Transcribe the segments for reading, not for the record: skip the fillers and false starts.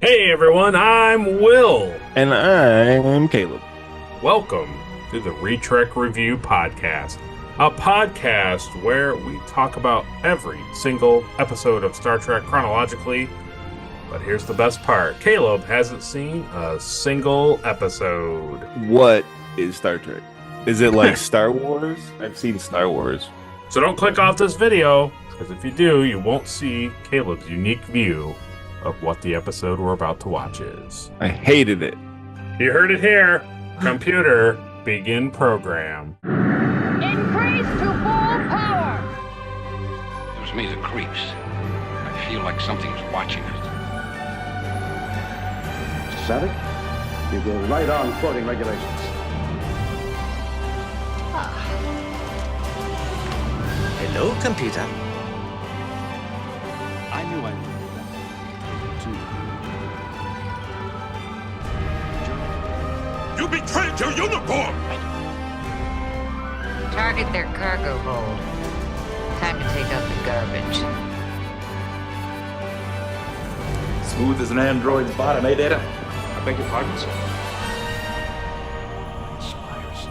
Hey everyone, I'm Will. And I'm Caleb. Welcome to the Retrek Review Podcast, a podcast where we talk about every single episode of Star Trek chronologically. But here's the best part. Caleb hasn't seen a single episode. What is Star Trek? Is it like Star Wars? I've seen Star Wars. So don't click off this video, because if you do, you won't see Caleb's unique view of what the episode we're about to watch is. I hated it. You heard it here. Computer, begin program. Increase to full power! Gives me the creeps. I feel like something's watching us. Savick, you go right on quoting regulations. Hello, computer. I knew I needed that. You betrayed your uniform! Target their cargo hold. Time to take out the garbage. Smooth as an android's bottom, eh, Data? I beg your pardon, sir. Aspires to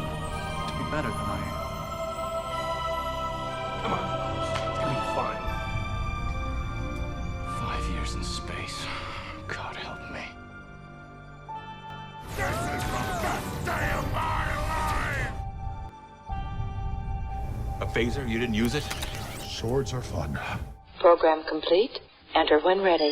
be better than I Come on. It's gonna be fine. 5 years in space. God help me. This is the best day of my life! A phaser? You didn't use it? Swords are fun. Program complete. Enter when ready.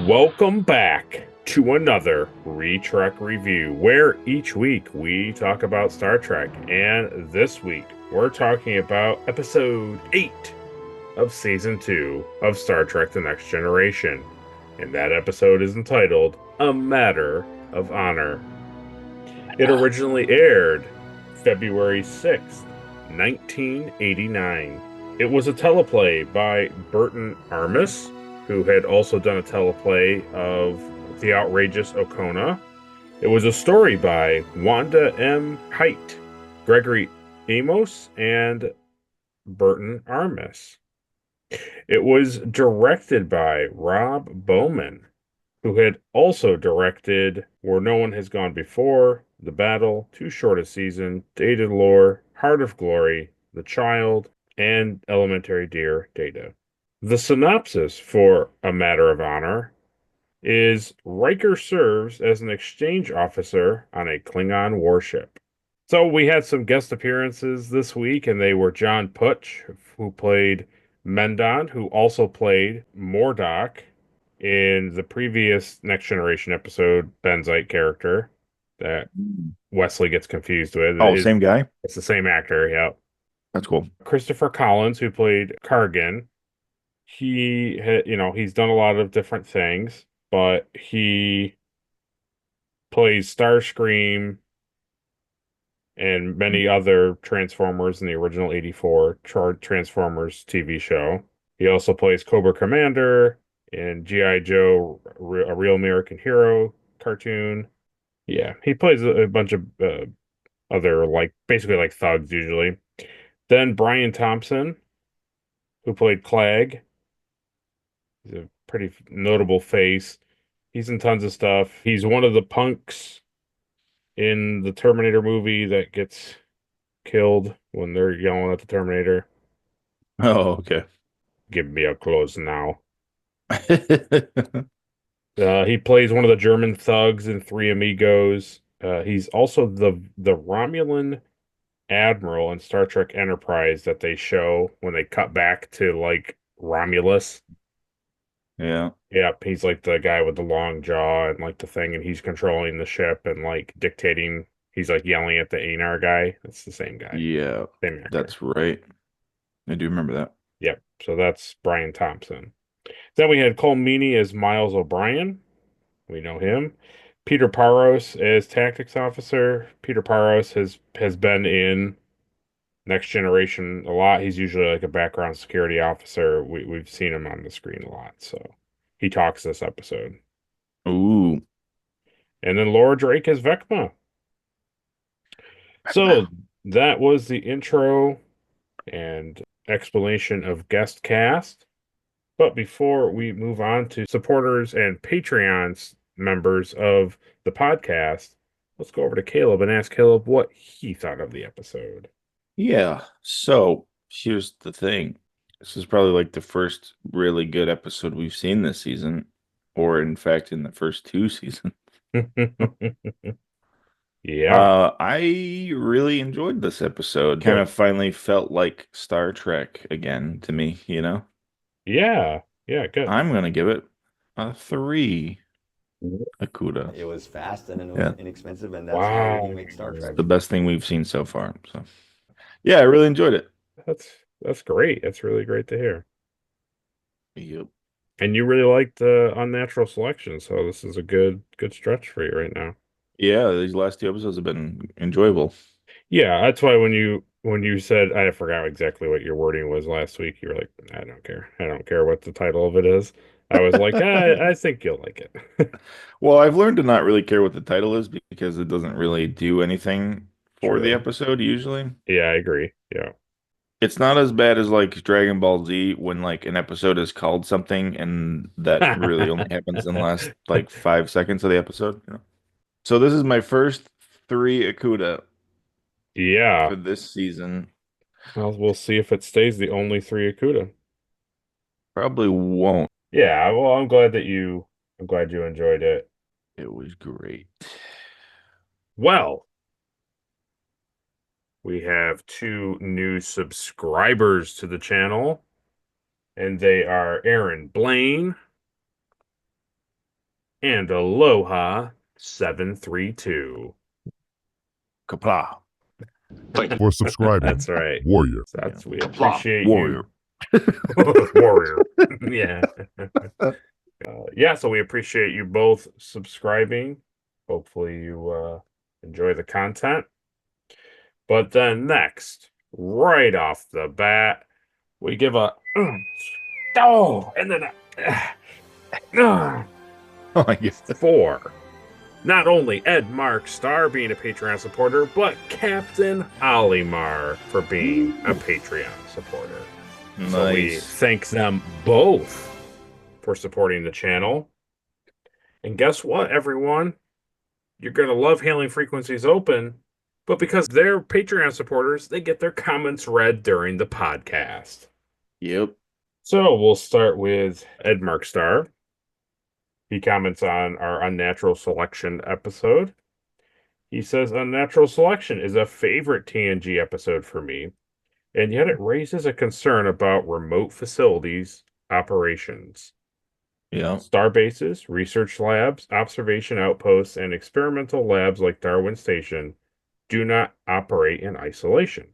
Welcome back to another Retrek Review, where each week we talk about Star Trek, and this week we're talking about episode 8 of season 2 of Star Trek The Next Generation, and that episode is entitled A Matter of Honor. It originally aired February 6th, 1989. It was a teleplay by Burton Armus, who had also done a teleplay of The Outrageous Okona. It was a story by Wanda M. Hite, Gregory Amos, and Burton Armus. It was directed by Rob Bowman, who had also directed Where No One Has Gone Before, The Battle, Too Short a Season, Dated Lore, Heart of Glory, The Child, and Elementary Dear Data. The synopsis for A Matter of Honor is Riker serves as an exchange officer on a Klingon warship. So we had some guest appearances this week, and they were John Putch, who played Mendon, who also played Mordock in the previous Next Generation episode, Benzite character that Wesley gets confused with. Oh, same guy? It's the same actor, yeah. That's cool. Christopher Collins, who played Kargan. He's done a lot of different things, but he plays Starscream and many other Transformers in the original 84 Transformers TV show. He also plays Cobra Commander in G.I. Joe, A Real American Hero cartoon. Yeah, he plays a bunch of other, basically thugs usually. Then Brian Thompson, who played Clag. He's a pretty notable face. He's in tons of stuff. He's one of the punks in the Terminator movie that gets killed when they're yelling at the Terminator. Oh, okay. Give me a close now. He plays one of the German thugs in Three Amigos. He's also the Romulan admiral in Star Trek Enterprise that they show when they cut back to Romulus. Yeah. Yep, he's the guy with the long jaw and the thing, and he's controlling the ship and dictating. He's yelling at the Anar guy. That's the same guy. Yeah, Same actor. that's right. I do remember that. Yep, so that's Brian Thompson. Then we had Cole Meany as Miles O'Brien. We know him. Peter Paros as Tactics Officer. Peter Paros has been in Next Generation a lot. He's usually a background security officer. We've seen him on the screen a lot, so he talks this episode. Ooh. And then Laura Drake as Vecma. So that was the intro and explanation of guest cast. But before we move on to supporters and Patreons members of the podcast, let's go over to Caleb and ask Caleb what he thought of the episode. Yeah. So here's the thing. This is probably like the first really good episode we've seen this season, or in fact, in the first 2 seasons. Yeah. I really enjoyed this episode. Kind of finally felt like Star Trek again to me, you know? Yeah. Yeah, good. I'm gonna give it a 3 Akuda. It was fast and it was inexpensive, and that's Wow. how you make Star Trek. The best thing we've seen so far. So yeah, I really enjoyed it. That's great. That's really great to hear. Yep. And you really liked the unnatural selection, so this is a good stretch for you right now. Yeah, these last 2 episodes have been enjoyable. Yeah, that's why when you said, I forgot exactly what your wording was last week, you were like, I don't care. I don't care what the title of it is. I was like, I think you'll like it. Well, I've learned to not really care what the title is because it doesn't really do anything for the True. episode usually. Yeah, I agree. Yeah. It's not as bad as like Dragon Ball Z when like an episode is called something and that really only happens in the last like 5 seconds of the episode. You know? So this is my first 3 Akuda Yeah. for this season. Well, we'll see if it stays the only 3 Akuda. Probably won't. Yeah, well, I'm glad you enjoyed it. It was great. Well, we have 2 new subscribers to the channel, and they are Aaron Blaine and Aloha 732. Kapla. Thank you for subscribing. That's right. Warrior. We appreciate Warrior. you. Warrior. Yeah. Yeah, so we appreciate you both subscribing. Hopefully you enjoy the content. But then next, right off the bat, we give a and then Oh my God. 4. Not only Ed Mark Star being a Patreon supporter, but Captain Olimar for being a Patreon supporter. Nice. So we thank them both for supporting the channel. And guess what, everyone? You're going to love Hailing Frequencies Open, but because they're Patreon supporters, they get their comments read during the podcast. Yep. So we'll start with Ed Mark Star. He comments on our Unnatural Selection episode. He says, Unnatural Selection is a favorite TNG episode for me, and yet it raises a concern about remote facilities operations. Yeah. Star bases, research labs, observation outposts, and experimental labs like Darwin Station do not operate in isolation.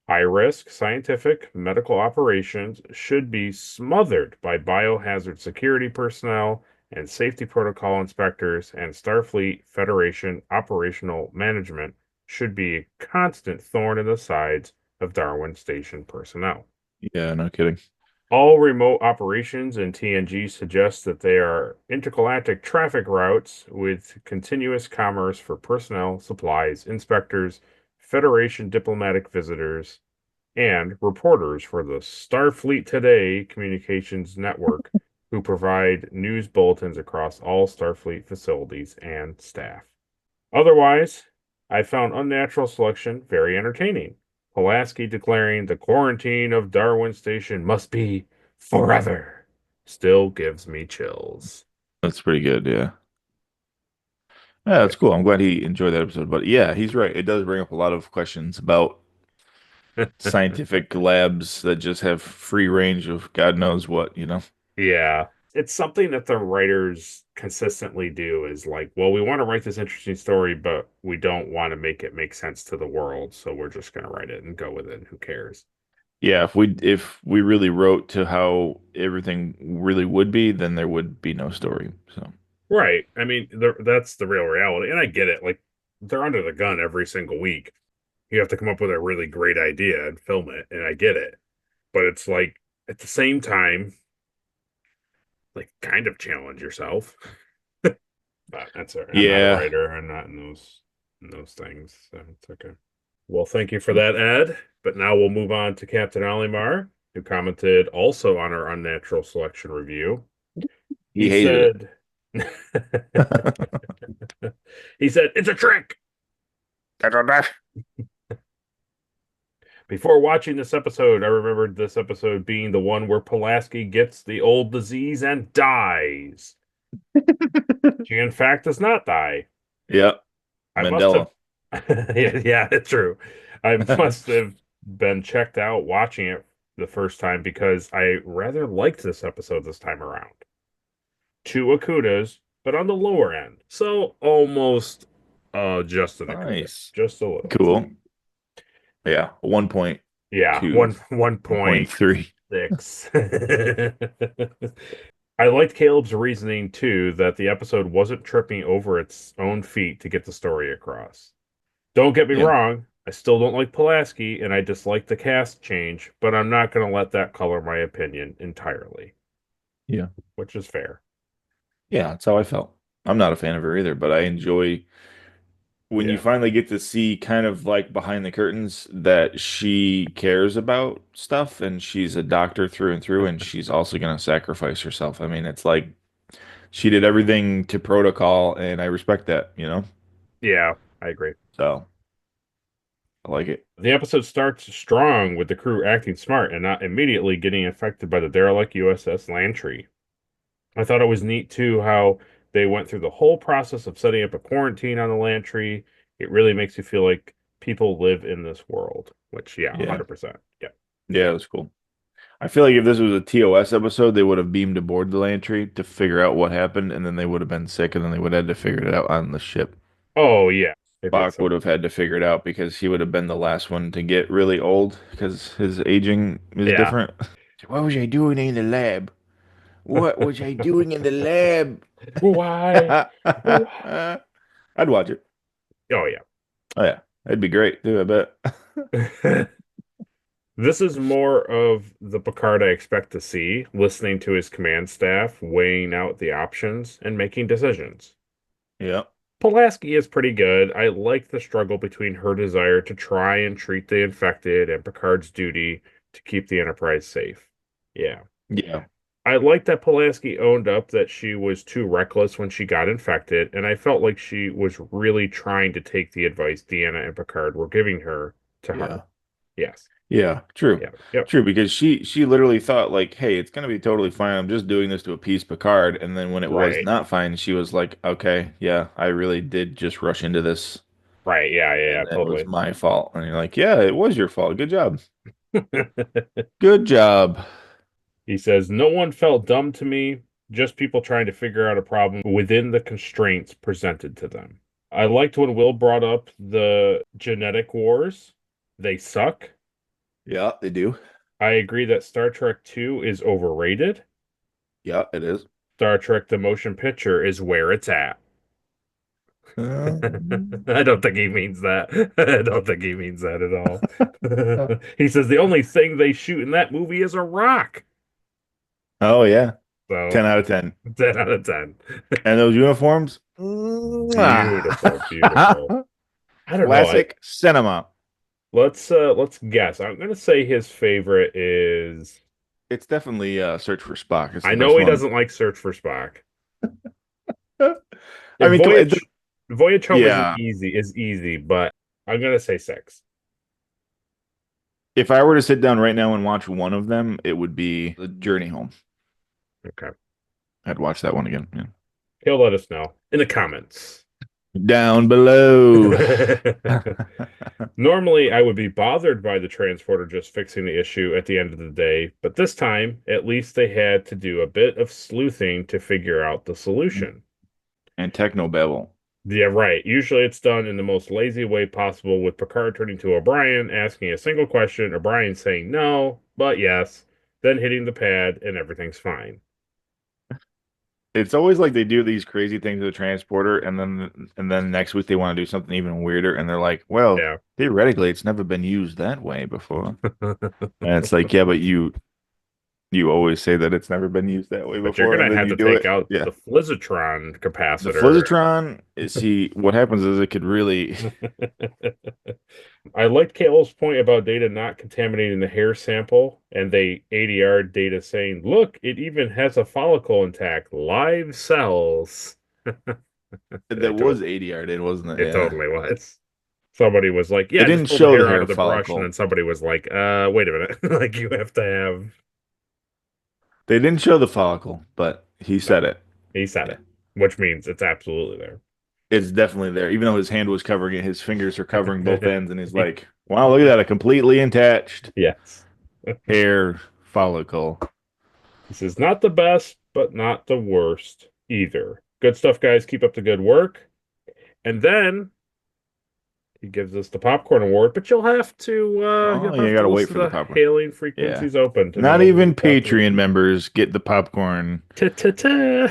High-risk scientific medical operations should be smothered by biohazard security personnel and safety protocol inspectors, and Starfleet Federation operational management should be a constant thorn in the sides of Darwin Station personnel. Yeah, no kidding. All remote operations in TNG suggest that they are intergalactic traffic routes with continuous commerce for personnel, supplies, inspectors, Federation diplomatic visitors, and reporters for the Starfleet Today communications network who provide news bulletins across all Starfleet facilities and staff. Otherwise, I found Unnatural Selection very entertaining. Pulaski declaring the quarantine of Darwin Station must be forever still gives me chills. That's pretty good, yeah. Yeah, that's cool. I'm glad he enjoyed that episode. But yeah, he's right. It does bring up a lot of questions about scientific labs that just have free range of God knows what, you know? Yeah. It's something that the writers consistently do is like, well, we want to write this interesting story, but we don't want to make it make sense to the world. So we're just going to write it and go with it. And who cares? Yeah, if we really wrote to how everything really would be, then there would be no story. So right. I mean, that's the real reality. And I get it. Like, they're under the gun every single week. You have to come up with a really great idea and film it. And I get it. But it's like, at the same time, like, kind of challenge yourself. But that's all right. I'm not a writer. I'm not in those things. So it's okay. Well, thank you for that, Ed. But now we'll move on to Captain Olimar. who commented also on our Unnatural Selection review. He hated said, he said, it's a trick. Before watching this episode, I remembered this episode being the one where Pulaski gets the old disease and dies. She, in fact, does not die. Yep. I Mandela. must have. Yeah, it's true. I must have been checked out watching it the first time because I rather liked this episode this time around. 2 Akutas, but on the lower end. So almost just an Akuta. Nice. Just a little. Cool. Yeah, 1.2. Yeah, 1.3. 1.6. I liked Caleb's reasoning too that the episode wasn't tripping over its own feet to get the story across. Don't get me wrong, I still don't like Pulaski and I dislike the cast change, but I'm not going to let that color my opinion entirely. Yeah. Which is fair. Yeah, that's how I felt. I'm not a fan of her either, but I enjoy when you finally get to see kind of like behind the curtains that she cares about stuff and she's a doctor through and through and she's also going to sacrifice herself. I mean, it's like she did everything to protocol and I respect that, you know? Yeah, I agree. So I like it. The episode starts strong with the crew acting smart and not immediately getting affected by the derelict USS Lantry. I thought it was neat too how they went through the whole process of setting up a quarantine on the Lantry. It really makes you feel like people live in this world, which, 100%. Yeah. Yeah, it was cool. I feel like if this was a TOS episode, they would have beamed aboard the Lantry to figure out what happened, and then they would have been sick, and then they would have had to figure it out on the ship. Oh, yeah. Spock would have had to figure it out because he would have been the last one to get really old because his aging is different. What was I doing in the lab? What was I doing in the lab? Why? I'd watch it. Oh, yeah. Oh, yeah. That'd be great, too, I bet. This is more of the Picard I expect to see, listening to his command staff, weighing out the options, and making decisions. Yeah. Pulaski is pretty good. I like the struggle between her desire to try and treat the infected and Picard's duty to keep the Enterprise safe. Yeah. Yeah. I like that Pulaski owned up that she was too reckless when she got infected, and I felt like she was really trying to take the advice Deanna and Picard were giving her to heart. Yes. Yeah, true. Yeah. True, because she literally thought like, hey, it's gonna be totally fine. I'm just doing this to appease Picard. And then when it was not fine, she was like, okay, yeah, I really did just rush into this. Right, yeah, totally. It was my fault. And you're like, yeah, it was your fault. Good job. Good job. He says, no one felt dumb to me, just people trying to figure out a problem within the constraints presented to them. I liked when Will brought up the genetic wars. They suck. Yeah, they do. I agree that Star Trek II is overrated. Yeah, it is. Star Trek The Motion Picture is where it's at. I don't think he means that. I don't think he means that at all. He says the only thing they shoot in that movie is a rock. Oh, yeah. So 10 out of 10. 10 out of 10. And those uniforms? Beautiful. I don't Classic know. cinema. Let's guess. I'm gonna say his favorite is. It's definitely Search for Spock. It's I know he doesn't like Search for Spock. I mean, Voyage Home is easy, but I'm gonna say 6. If I were to sit down right now and watch one of them, it would be The Journey Home. Okay. I'd watch that one again. Yeah. He'll let us know in the comments. Down below. Normally, I would be bothered by the transporter just fixing the issue at the end of the day, but this time, at least they had to do a bit of sleuthing to figure out the solution. And technobabble. Yeah, right. Usually it's done in the most lazy way possible, with Picard turning to O'Brien, asking a single question, O'Brien saying no, but yes, then hitting the pad, and everything's fine. It's always like they do these crazy things with the transporter, and then next week they want to do something even weirder, and they're like, well, theoretically, it's never been used that way before. And it's like, yeah, but you always say that it's never been used that way before. But you're going to have to take out the Flizzatron capacitor. The Flizzatron, see, what happens is it could really... I liked Caleb's point about Data not contaminating the hair sample, and they ADR Data saying, "Look, it even has a follicle intact, live cells." That was ADR, did, wasn't it? It Yeah. totally was. Somebody was like, They "Yeah, just didn't pull the show the hair out hair of the brush," and follicle. then somebody was like, wait a minute, like you have to have." They didn't show the follicle, but he said No, it. he said Yeah. it, which means it's absolutely there. It's definitely there. Even though his hand was covering it, his fingers are covering both ends, and he's like, wow, look at that, a completely attached Yes. hair follicle. This is not the best, but not the worst either. Good stuff, guys. Keep up the good work. And then he gives us the popcorn award, but you'll have to Oh, you gotta wait listen for the to popcorn. Hailing Yeah. Frequencies Open to Not know even what's happening. Patreon members get the popcorn. Ta-ta-ta.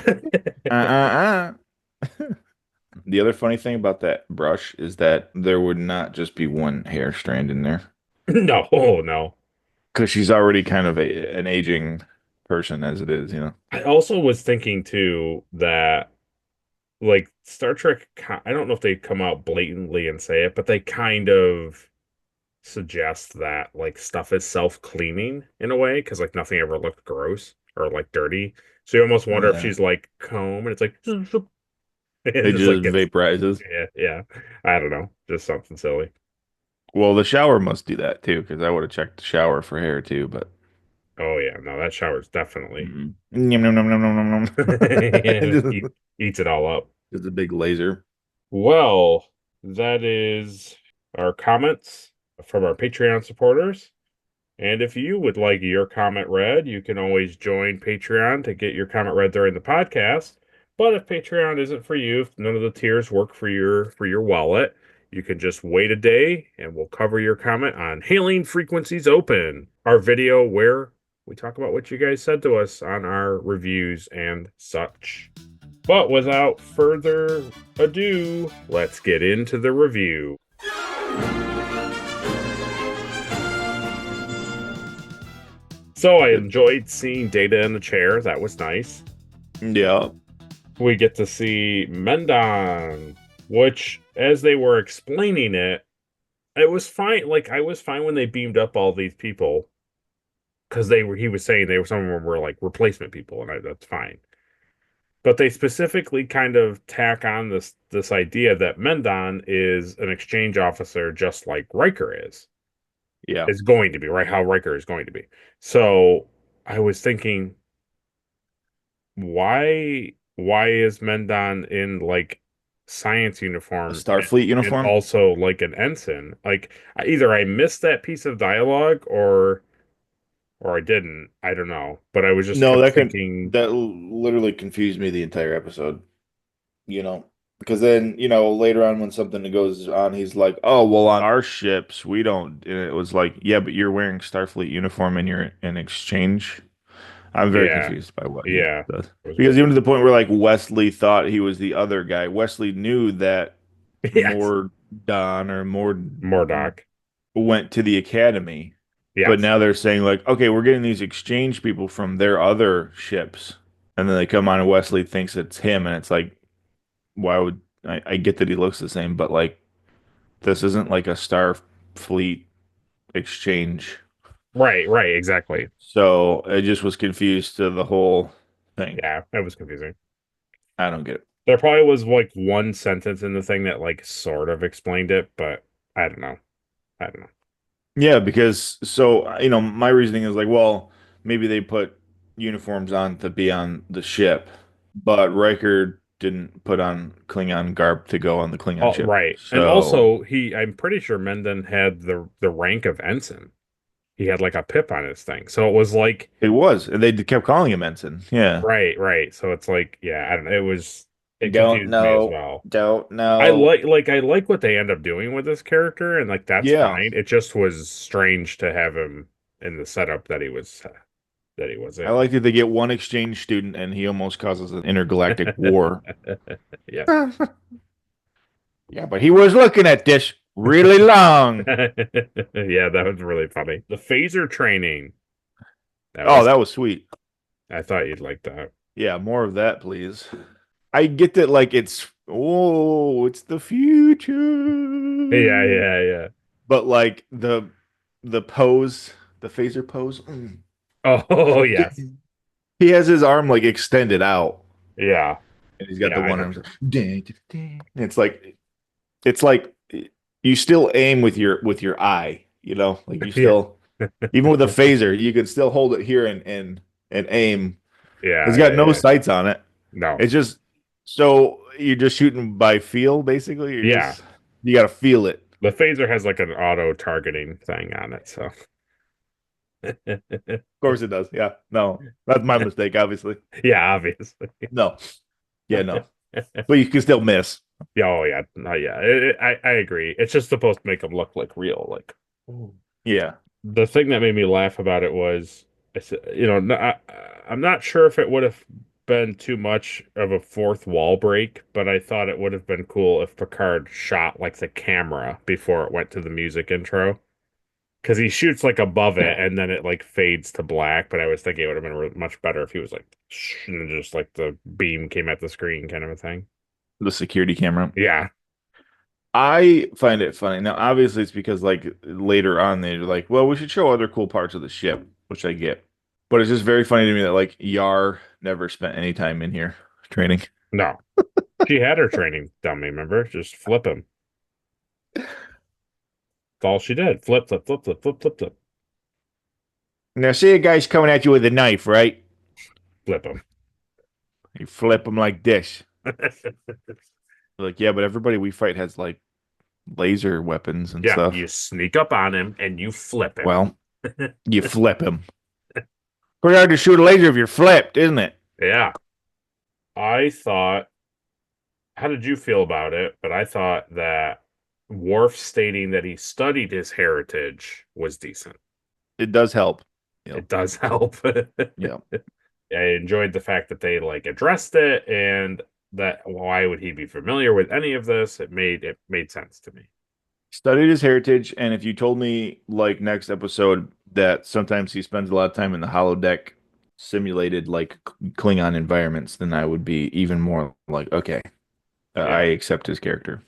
Uh-uh-uh. The other funny thing about that brush is that there would not just be one hair strand in there. No, no. Because she's already kind of an aging person as it is, you know. I also was thinking too that like Star Trek, I don't know if they come out blatantly and say it, but they kind of suggest that like stuff is self-cleaning in a way because like nothing ever looked gross or like dirty. So you almost wonder if Yeah. she's like comb and it's like It just like just gets vaporizes. yeah. I don't know, just something silly. Well, the shower must do that too, because I would have checked the shower for hair too, but Oh yeah, no, that shower's definitely Nom, nom, nom, nom, nom, nom. yeah, Just, eats it all up. just a big laser. Well, that is our comments from our Patreon supporters. And if you would like your comment read, you can always join Patreon to get your comment read during the podcast. But if Patreon isn't for you, if none of the tiers work for your wallet, you can just wait a day and we'll cover your comment on Hailing Frequencies Open, our video where we talk about what you guys said to us on our reviews and such. But without further ado, let's get into the review. So I enjoyed seeing Data in the chair. That was nice. Yeah. We get to see Mendon, which, as they were explaining it, it was fine. Like, I was fine when they beamed up all these people. Because he was saying some of them were like replacement people, and that's fine. But they specifically kind of tack on this idea that Mendon is an exchange officer just like Riker is. Yeah. Is going to be, right? How Riker is going to be. So I was thinking, why is Mendon in like science uniform, A Starfleet and uniform? also like an ensign? Like either I missed that piece of dialogue or I didn't. I don't know. But I was just No, kept thinking that literally confused me the entire episode. You know, because then, later on when something goes on, he's like, "Oh, well, on our ships, we don't." And it was like, "Yeah, but you're wearing Starfleet uniform and you're in exchange." I'm very yeah. confused by what he Yeah. does. Because even to the point where like Wesley thought he was the other guy. Wesley knew that Yes. Mordock went to the academy. Yes. But now they're saying like, okay, we're getting these exchange people from their other ships. And then they come on and Wesley thinks it's him. And it's like, why would I get that he looks the same, but like this isn't like a Starfleet exchange. Right, exactly. So I just was confused to the whole thing. Yeah, that was confusing. I don't get it. There probably was like one sentence in the thing that like sort of explained it, but I don't know. Yeah, because my reasoning is like, well, maybe they put uniforms on to be on the ship, but Riker didn't put on Klingon garb to go on the Klingon ship. Right. So, and also I'm pretty sure Mendon had the rank of ensign. He had like a pip on his thing. So it was like and they kept calling him ensign. Yeah. Right. So it's like, yeah, I don't know. It Don't confused me know. as well. Don't know. I like what they end up doing with this character, and like that's fine. It just was strange to have him in the setup that he was in. I like that they get one exchange student and he almost causes an intergalactic war. Yeah. Yeah, but he was looking at this really long. Yeah, that was really funny. The phaser training. That was sweet. I thought you'd like that. Yeah, more of that, please. I get that, like, it's the future. Yeah. but like the pose, the phaser pose. Oh yes, He has his arm like extended out, yeah, and he's got yeah. the I one know. arm. It's like you still aim with your eye, like you Yeah, still even with a phaser, you can still hold it here and aim. yeah, It's got no yeah. sights on it. No, It's just so you're just shooting by feel, basically. yeah. You got to feel it. The phaser has like an auto targeting thing on it, so Of course it does. Yeah. No, that's my mistake, obviously. yeah, obviously. No. Yeah, no. But you can still miss. Yeah, oh yeah, no, yeah. I agree. It's just supposed to make them look like real. Like Yeah. the thing that made me laugh about it was, I'm not sure if it would have been too much of a fourth wall break, but I thought it would have been cool if Picard shot like the camera before it went to the music intro. Because he shoots like above it and then it like fades to black. But I was thinking it would have been much better if he was like, and just like the beam came at the screen kind of a thing. The security camera. Yeah. I find it funny. Now, obviously, it's because like later on they're like, well, we should show other cool parts of the ship, which I get. But it's just very funny to me that like Yar never spent any time in here training. No. She had her training dummy, remember? Just flip him. That's all she did. Flip, flip, flip, flip, flip, flip, flip. Now, say a guy's coming at you with a knife, right? Flip him. You flip him like this. Like, yeah, but everybody we fight has like laser weapons and Yeah, stuff. you sneak up on him and you flip him. Well, you flip him. Pretty hard to shoot a laser if you're flipped, isn't it? Yeah. I thought, how did you feel about it? But I thought that Worf stating that he studied his heritage was decent. It does help. It does help. Yeah. I enjoyed the fact that they like addressed it and that why would he be familiar with any of this? It made sense to me. Studied his heritage, and if you told me like next episode that sometimes he spends a lot of time in the holodeck simulated like Klingon environments, then I would be even more like, okay, I accept his character.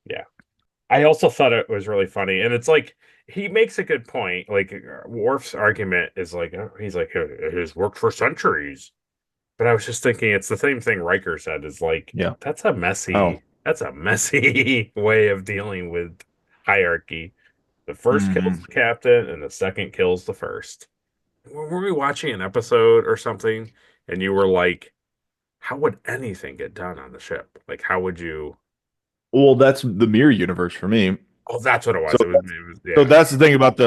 Yeah. I also thought it was really funny. And it's like, he makes a good point. Like, Worf's argument is like, he's like, it has worked for centuries. But I was just thinking, it's the same thing Riker said, is like, Yeah. that's a messy way of dealing with hierarchy. The first kills the captain, and the second kills the first. Were we watching an episode or something, and you were like, how would anything get done on the ship? Like, how would you... Well, that's the mirror universe for me. Oh, that's what it was. So, yeah. So that's the thing about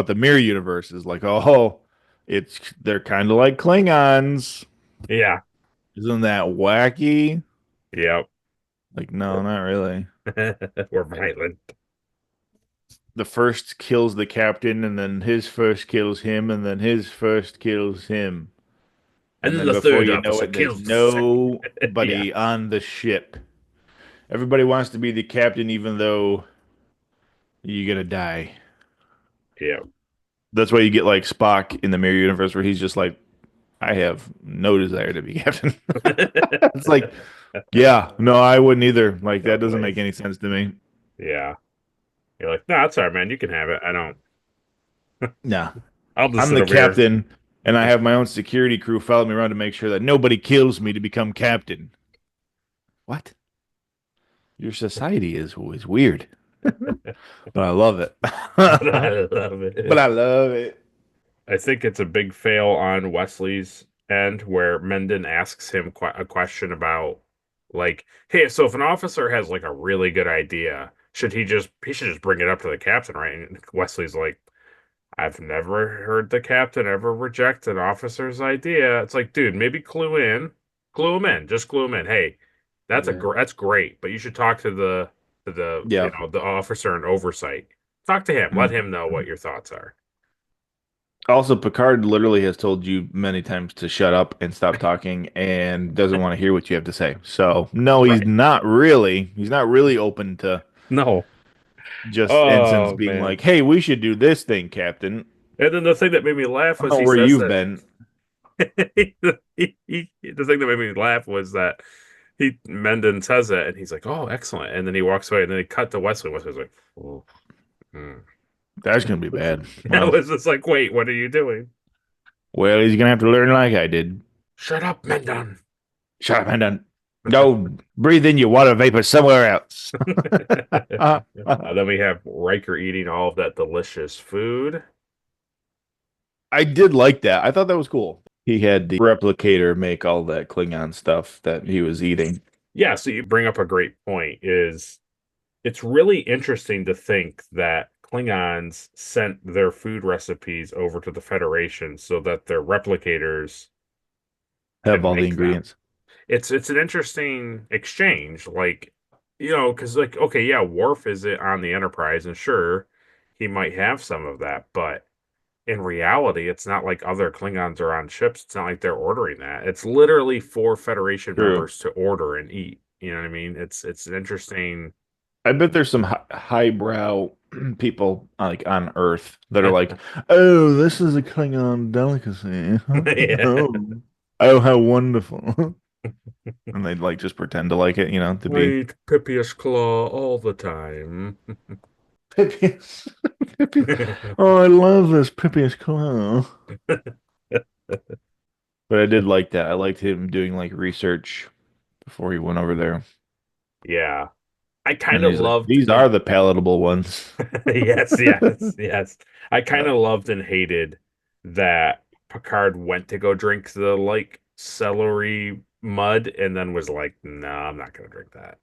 the mirror universe is like, oh, they're kind of like Klingons. Yeah. Isn't that wacky? Yep. Like, no, not really. We're violent. The first kills the captain, and then his first kills him, and then his first kills him. And then then the before third you know officer it, kills there's the nobody on the ship. Everybody wants to be the captain, even though you're gonna die. Yeah. That's why you get like Spock in the mirror universe, where he's just like, I have no desire to be captain. It's like, yeah, no, I wouldn't either. Like, that doesn't make any sense to me. Yeah. You're like, no, that's all right, man. You can have it. I don't. Nah. I'll just I'm sit the over here. captain, and I have my own security crew follow me around to make sure that nobody kills me to become captain. What? Your society is weird. But I love it. But I love it. But I love it. I think it's a big fail on Wesley's end where Mendon asks him a question about, like, hey, so if an officer has like a really good idea, he should just bring it up to the captain, right? And Wesley's like, I've never heard the captain ever reject an officer's idea. It's like, dude, maybe clue him in, just clue him in. Hey, that's great, but you should talk to the the officer in oversight. Talk to him, let him know what your thoughts are. Also, Picard literally has told you many times to shut up and stop talking and doesn't want to hear what you have to say. So, no, he's not really open to just ensigns being like, hey, we should do this thing, Captain. And then the thing that made me laugh was where you've been. The thing that made me laugh was that Mendon says it, and he's like, "Oh, excellent," and then he walks away, and then they cut to Wesley. Wesley's like, "Oh, That's gonna be bad. I Well, was just like, wait, what are you doing? well, he's gonna have to learn like I did. Shut up, Mendon." Shut up, Hendon. Go breathe in your water vapor somewhere else. Then we have Riker eating all of that delicious food. I did like that. I thought that was cool. He had the replicator make all that Klingon stuff that he was eating. Yeah, so you bring up a great point. It's really interesting to think that Klingons sent their food recipes over to the Federation so that their replicators Have all the make them. ingredients. It's an interesting exchange, like, because like, okay, yeah, Worf is it on the Enterprise, and sure, he might have some of that, but in reality, it's not like other Klingons are on ships. It's not like they're ordering that. It's literally for Federation True. members to order and eat. You know what I mean? It's an interesting. I bet there's some highbrow people like on Earth that are like, "Oh, this is a Klingon delicacy. Yeah. Oh, how wonderful!" And they'd like just pretend to like it, to I be eat Pippius Claw all the time. Pippius. Oh, I love this Pippius Claw. But I did like that. I liked him doing like research before he went over there. Yeah. I kind And of he's like, loved. these are the palatable ones. Yes, yes, yes. I kind of loved and hated that Picard went to go drink the like celery mud and then was like, "No, I'm not gonna drink that."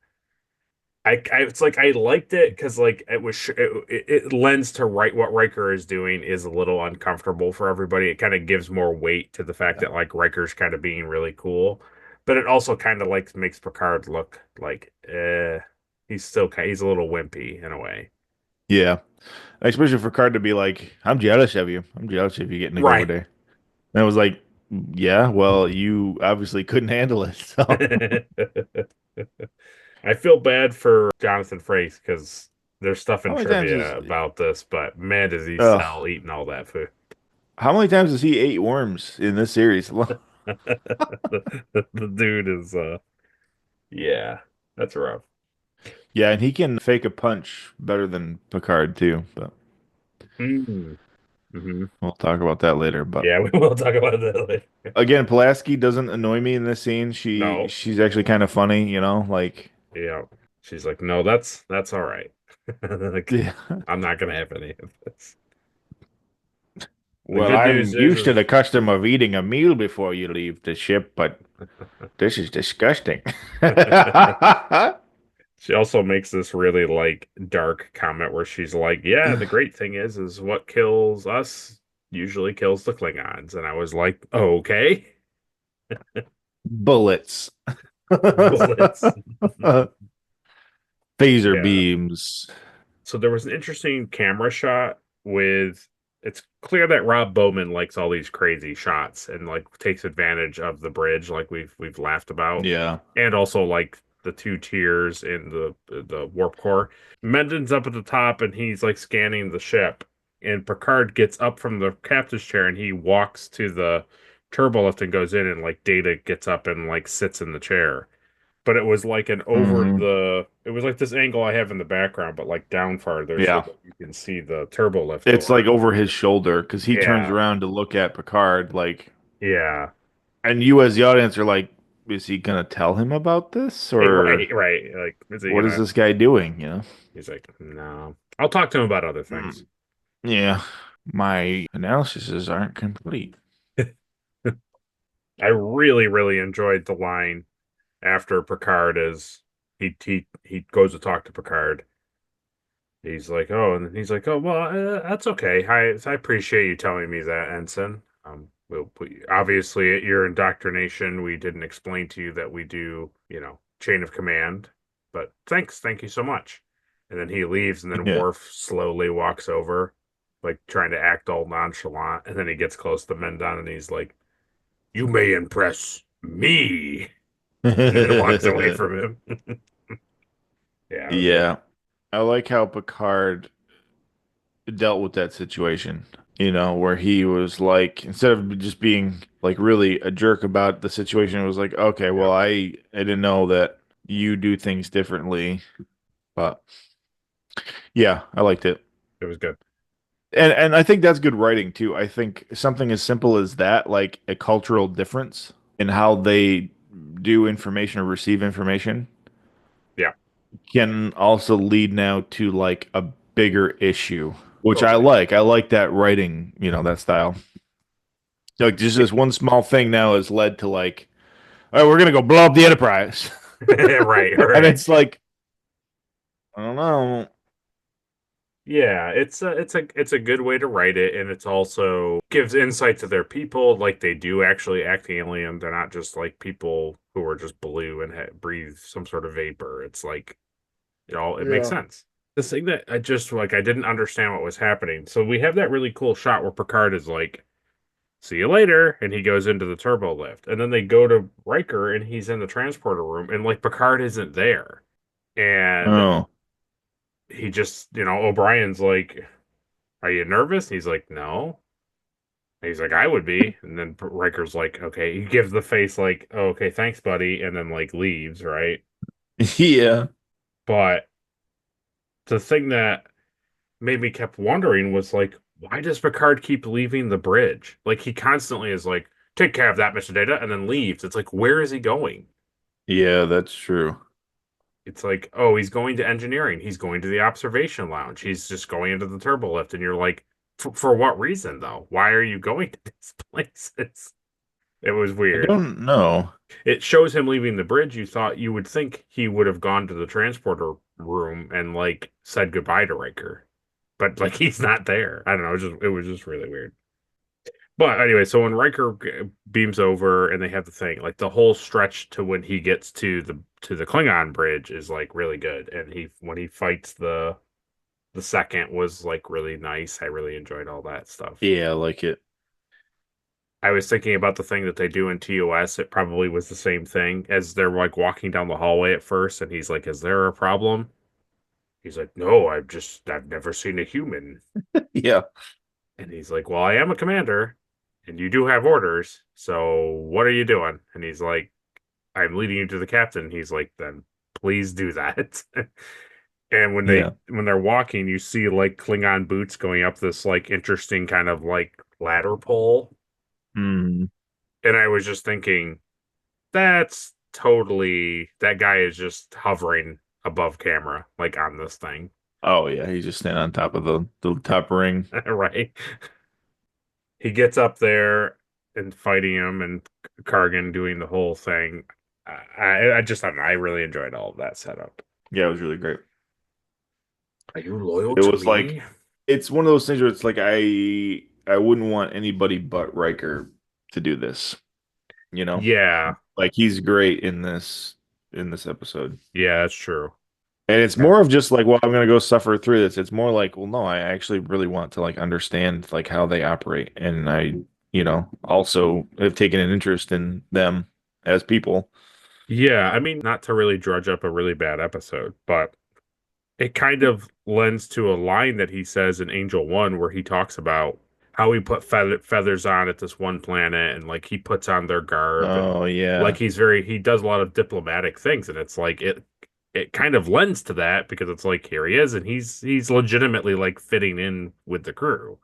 It's like I liked it because like it lends to what Riker is doing is a little uncomfortable for everybody. It kind of gives more weight to the fact that like Riker's kind of being really cool, but it also kind of like makes Picard look like he's a little wimpy in a way. Yeah. Especially for Card to be like, I'm jealous of you. I'm jealous of you getting to go over Right. there. And I was like, yeah, well, you obviously couldn't handle it. So I feel bad for Jonathan Frakes because there's stuff in how many times trivia about this, but man, does he ugh, sell eating all that food. how many times has he ate worms in this series? The dude is yeah, that's rough. Yeah, and he can fake a punch better than Picard too, but Mm-hmm. we'll talk about that later. But Yeah, we will talk about that later. again, Pulaski doesn't annoy me in this scene. No. She's actually kind of funny, like Yeah. She's like, no, that's all right. Like, yeah. I'm not gonna have any of this. The Well, good I'm news used to is the custom of eating a meal before you leave the ship, but this is disgusting. she also makes this really like dark comment where she's like, yeah, the great thing is what kills us usually kills the Klingons. And I was like, oh, okay. Bullets. Bullets. Phaser Yeah. beams. So there was an interesting camera shot with it's clear that Rob Bowman likes all these crazy shots and like takes advantage of the bridge like we've laughed about. Yeah. And also like the two tiers in the warp core. Mendon's up at the top and he's like scanning the ship. And Picard gets up from the captain's chair and he walks to the turbo lift and goes in and like Data gets up and like sits in the chair. But it was like it was like this angle I have in the background, but like down farther so that you can see the turbo lift. It's like over his shoulder because he turns Yeah. around to look at Picard, like, yeah. and you as the audience are like, is he gonna tell him about this or Right. Like, what is this guy doing? He's like, no. I'll talk to him about other things. Yeah, my analyses aren't complete. I really, really enjoyed the line after Picard he goes to talk to Picard. He's like, oh, and he's like, oh, well, that's okay. I appreciate you telling me that, Ensign. Obviously at your indoctrination, we didn't explain to you that we do, chain of command, but thank you so much. And then he leaves, and then Worf slowly walks over, like trying to act all nonchalant, and then he gets close to Mendon, and he's like, "You may impress me." And then walks away from him. Yeah. I like how Picard dealt with that situation. where he was like, instead of just being like really a jerk about the situation, it was like, okay, well, I didn't know that you do things differently, but yeah, I liked it. It was good. And I think that's good writing too. I think something as simple as that, like a cultural difference in how they do information or receive information, Yeah. can also lead now to like a bigger issue, which I Totally. like. I like that writing, that style. Like just this one small thing now has led to like, all right, we're gonna go blow up the Enterprise. Right, And right. it's like, I don't know. Yeah, it's a good way to write it, and it's also gives insight to their people, like they do actually act alien. They're not just like people who are just blue and breathe some sort of vapor. It's like it makes Yeah. sense. The thing that I just like I didn't understand what was happening. So we have that really cool shot where Picard is like, "See you later," and he goes into the turbo lift, and then they go to Riker, and he's in the transporter room, and like Picard isn't there, and Oh, he just O'Brien's like, "Are you nervous?" And he's like, "No." And he's like, "I would be." And then Riker's like, "Okay." He gives the face like, "Oh, okay, thanks, buddy," and then like leaves, right? yeah. But the thing that made me kept wondering was like, why does Picard keep leaving the bridge? Like he constantly is like, "Take care of that, Mr. Data," and then leaves. It's like, where is he going? Yeah, that's true. It's like, oh, he's going to engineering. He's going to the observation lounge. He's just going into the turbo lift. And you're like, for what reason, though? Why are you going to these places? It was I weird. don't know. It shows him leaving the bridge. You would think he would have gone to the transporter room and like said goodbye to Riker, but like he's not there. I don't know. It was just really weird. But anyway, so when Riker beams over and they have the thing, like the whole stretch to when he gets to the Klingon bridge is like really good, and he when he fights the second was like really nice. I really enjoyed all that stuff. Yeah, I like it. I was thinking about the thing that they do in TOS. It probably was the same thing as they're like walking down the hallway at first, and he's like, "Is there a problem?" He's like, "No, I've never seen a human." Yeah. And he's like, "Well, I am a commander, and you do have orders. So what are you doing?" And he's like, "I'm leading you to the captain." He's like, "Then please do that." And Yeah. when they're walking, you see like Klingon boots going up this like interesting kind of like ladder pole. Hmm. And I was just thinking, that's totally that guy is just hovering above camera, like on this thing. Oh yeah, he's just standing on top of the top ring. Right. He gets up there and fighting him and Kargan doing the whole thing. I just I don't know, I really enjoyed all of that setup. Yeah, it was really great. Are you loyal It to was like me? it's one of those things where it's like I wouldn't want anybody but Riker to do this, you know? Yeah. Like he's great in this episode. Yeah, that's true. And it's more of just like, well, I'm gonna go suffer through this. It's more like, well, no, I actually really want to like understand like how they operate. And I, also have taken an interest in them as people. Yeah, I mean, not to really drudge up a really bad episode, but it kind of lends to a line that he says in Angel One where he talks about how he put feathers on at this one planet and like he puts on their garb and Oh like yeah. he does a lot of diplomatic things and it's like it kind of lends to that because it's like here he is and he's legitimately like fitting in with the crew.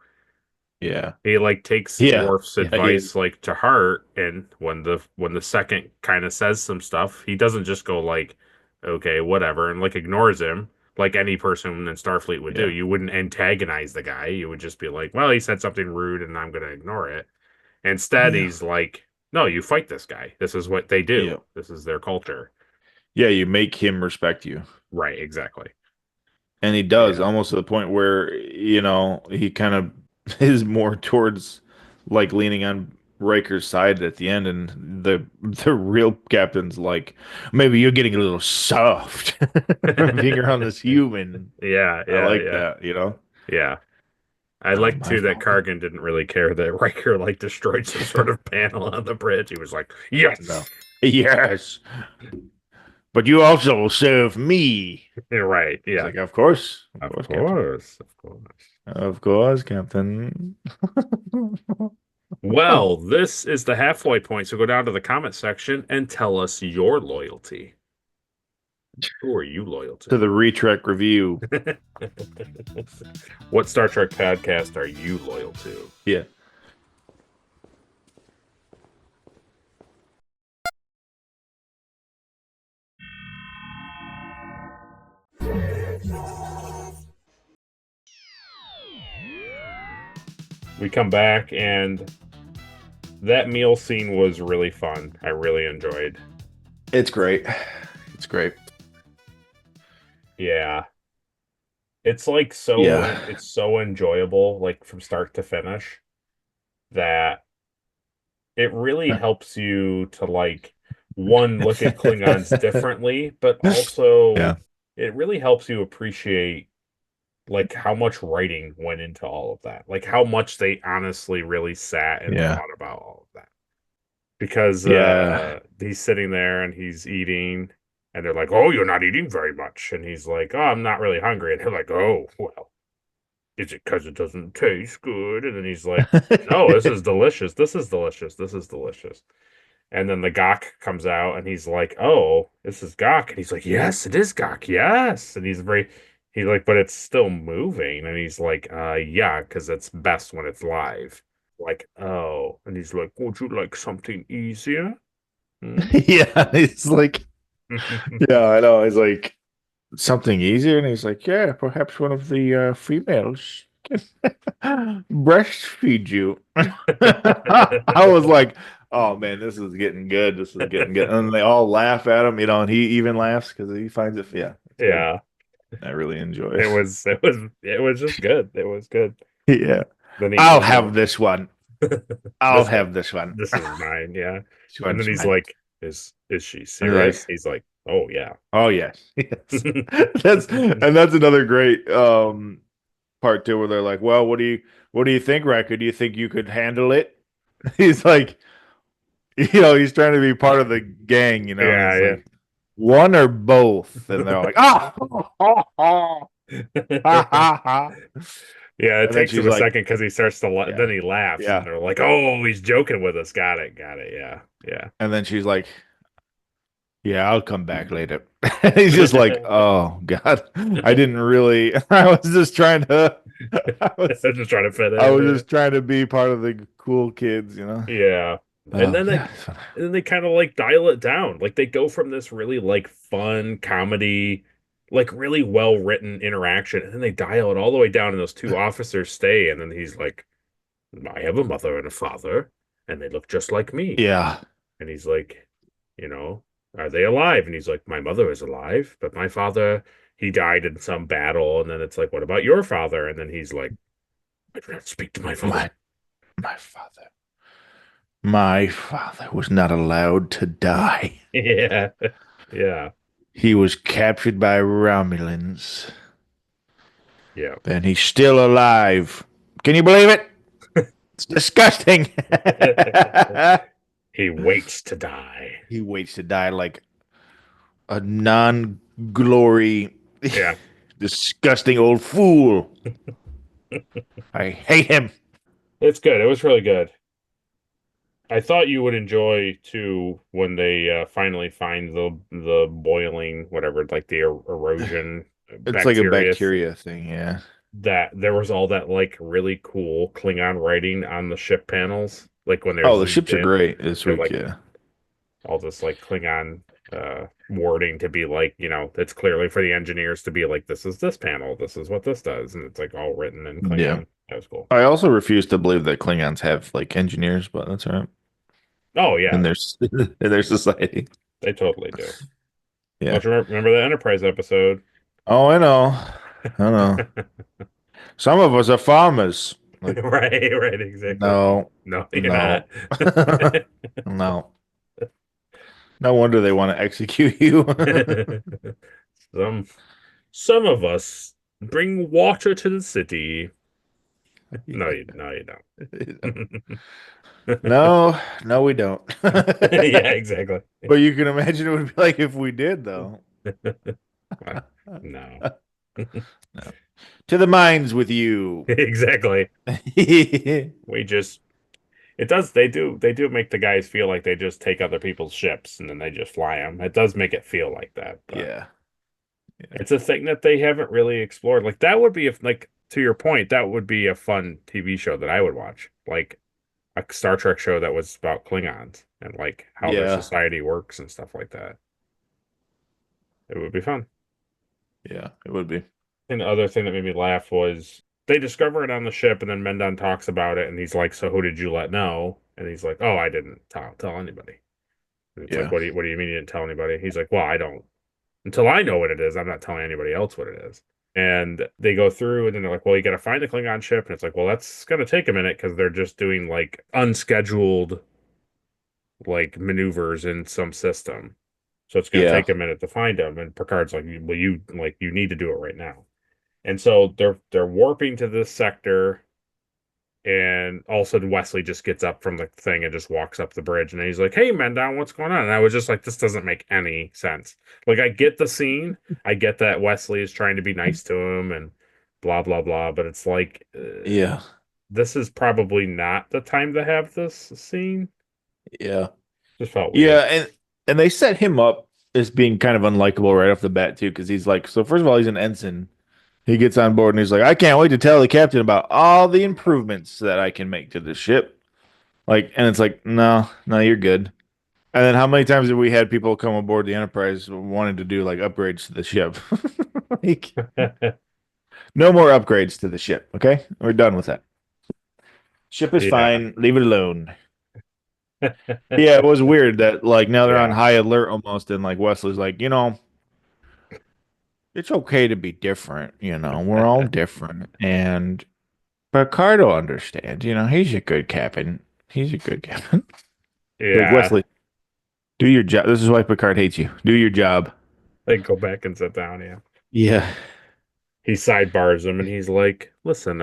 Yeah. He like takes Yeah. Worf's Yeah, he is. advice like to heart, and when the second kind of says some stuff, he doesn't just go like, "Okay, whatever," and like ignores him like any person in Starfleet would do. Yeah. You wouldn't antagonize the guy. You would just be like, "Well, he said something rude, and I'm gonna ignore it." Instead, Yeah. he's like, "No, you fight this guy. This is what they Yeah. do. This is their culture." Yeah, you make him respect you. Right? Exactly. And he does Yeah. almost to the point where, he kind of is more towards like leaning on Riker's side at the end, and the real captain's like, maybe you're getting a little soft being around this human. Yeah. I Yeah. like Yeah. that. Yeah. I Oh, like my too that fault. Kargan didn't really care that Riker like destroyed some sort of panel on the bridge. He was like, "Yes." No. Yes. but you also serve me. Right. He's Yeah. like, of course. Of Captain. course. Of course. Of course, Captain. Well, this is the halfway point. So go down to the comment section and tell us your loyalty. Who are you loyal To to? the Retrek review. What Star Trek podcast are you loyal to? Yeah. We come back, and that meal scene was really fun. I really enjoyed. It's great. It's great. Yeah. It's like it's so enjoyable, like from start to finish, that it really helps you to like one, look at Klingons differently, but also Yeah. it really helps you appreciate like how much writing went into all of that. Like how much they honestly really sat and Yeah. thought about all of that. Because he's sitting there and he's eating, and they're like, "Oh, you're not eating very much." And he's like, "Oh, I'm not really hungry." And they're like, "Oh, well, is it because it doesn't taste good?" And then he's like, "No, this is delicious. This is delicious. This is delicious." And then the Gok comes out and he's like, "Oh, this is Gok." And he's like, "Yes, it is Gok. Yes." And he's like, "But it's still moving." And he's like, yeah, because it's best when it's live." Like, oh. And he's like, "Would you like something easier?" Yeah. He's like, yeah, I know. He's like, something easier. And he's like, yeah, perhaps one of the females can breastfeed you. I was like, oh man, this is getting good. This is getting good. And they all laugh at him, and he even laughs because he finds it. Yeah. Yeah. I really enjoy it. It was just good. It was good. Yeah. Then I'll have this one. I'll have this one. This is mine, yeah. And then he's mine. like, is she serious? He's like, "Oh yeah." Oh yes. Yes. That's another great part too, where they're like, well, what do you think, Riker? Do you think you could handle it? He's like, he's trying to be part of the gang, and Yeah, he's like, one or both. And they're like, oh. Yeah, it And then takes him she's a like- second because he starts to then he laughs, Yeah. and they're like, "Oh, he's joking with us." Got it. Yeah. And then she's like, yeah, I'll come back later. He's just like, oh God, I didn't really. I was just trying to. I was just trying to fit in. I was just trying to be part of the cool kids, Yeah. And then they kind of like dial it down. Like they go from this really like fun comedy, like really well written interaction, and then they dial it all the way down, and those two officers stay, and then he's like, "I have a mother and a father, and they look just like me." Yeah. And he's like, "Are they alive?" And he's like, "My mother is alive, but my father, he died in some battle." And then it's like, "What about your father?" And then he's like, "I do not speak to my father." My father was not allowed to die. Yeah. Yeah. He was captured by Romulans. Yeah. And he's still alive. Can you believe it? It's disgusting. He waits to die. He waits to die like a non-glory, disgusting old fool. I hate him. It's good. It was really good. I thought you would enjoy too when they finally find the boiling whatever, like the erosion. It's like a bacteria thing, yeah. That there was all that like really cool Klingon writing on the ship panels, like when they're the ships are great this week, like, yeah. All this like Klingon wording to be like, it's clearly for the engineers to be like, this is this panel, this is what this does, and it's like all written in Klingon. Yeah. That was cool. I also refuse to believe that Klingons have like engineers, but that's all right. Oh yeah, in their society, they totally do. Yeah. Don't you remember the Enterprise episode? Oh, I know. Some of us are farmers. Like, right, exactly. No, you're not. No. No wonder they want to execute you. Some of us bring water to the city. No, you don't. No, no, we don't. Yeah, exactly. But you can imagine it would be like if we did, though. No. No. To the mines with you. Exactly. We just they do make the guys feel like they just take other people's ships and then they just fly them. It does make it feel like that, but Yeah. it's a thing that they haven't really explored. Like that would be if like to your point, that would be a fun TV show that I would watch. Like a Star Trek show that was about Klingons and like how their Yeah. society works and stuff like that. It would be fun. Yeah, it would be. And the other thing that made me laugh was they discover it on the ship, and then Mendon talks about it, and he's like, "So who did you let know?" And he's like, "Oh, I didn't tell anybody." And it's like, Yeah. "What do you mean you didn't tell anybody?" He's like, "Well, I don't until I know what it is. I'm not telling anybody else what it is." And they go through, and then they're like, "Well, you got to find the Klingon ship," and it's like, "Well, that's gonna take a minute because they're just doing like unscheduled like maneuvers in some system." So it's going to Yeah. take a minute to find them. And Picard's like, well, you need to do it right now. And so they're warping to this sector, and all of a sudden Wesley just gets up from the thing and just walks up the bridge, and he's like, "Hey, Mendon, what's going on?" And I was just like, this doesn't make any sense. Like, I get the scene, I get that Wesley is trying to be nice to him and blah blah blah, but it's like, Yeah. this is probably not the time to have this scene. Yeah. Just felt Yeah, weird. and they set him up as being kind of unlikable right off the bat too, because he's like, so first of all, he's an ensign. He gets on board and he's like, I can't wait to tell the captain about all the improvements that I can make to the ship. Like, and it's like, no, no, you're good. And then how many times have we had people come aboard the Enterprise wanting to do like upgrades to the ship? Like, no more upgrades to the ship. Okay, we're done with that. Ship is Yeah. fine. Leave it alone. Yeah, it was weird that like now they're on Yeah. high alert almost, and like Wesley's like, it's okay to be different. We're all different, and Picard will understand. He's a good captain. He's a good captain. Like Yeah. Wesley, do your job. This is why Picard hates you. Do your job. They go back and sit down, yeah. Yeah. He sidebars him and he's like, "Listen,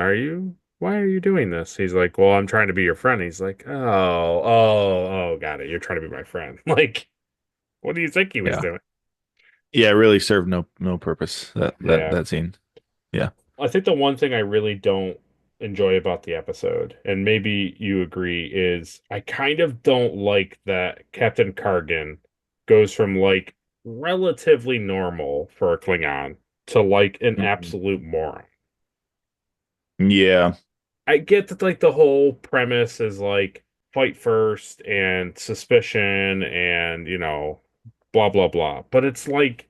why are you doing this?" He's like, "Well, I'm trying to be your friend." He's like, "Oh, got it. You're trying to be my friend." Like, what do you think he was Yeah. doing? Yeah, it really served no purpose that Yeah. that scene. Yeah. I think the one thing I really don't enjoy about the episode, and maybe you agree, is I kind of don't like that Captain Kargan goes from like relatively normal for a Klingon to like an Mhm. absolute moron. Yeah. I get that like the whole premise is like fight first and suspicion and blah blah blah. But it's like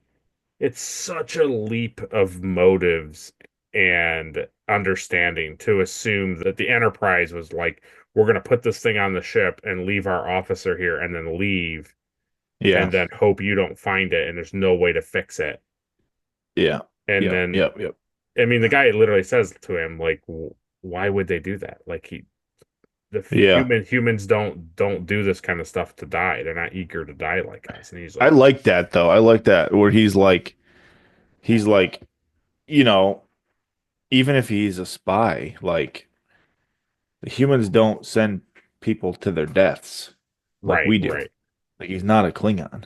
it's such a leap of motives and understanding to assume that the Enterprise was like, we're gonna put this thing on the ship and leave our officer here and then leave Yeah. and then hope you don't find it and there's no way to fix it. Yeah. And Yep. then Yep. I mean the guy literally says to him like, why would they do that? Like Yeah. humans don't do this kind of stuff to die. They're not eager to die like us. And he's I like, like that though. I like that where he's like, you know, even if he's a spy, like the humans don't send people to their deaths like we do. right, Like he's not a Klingon.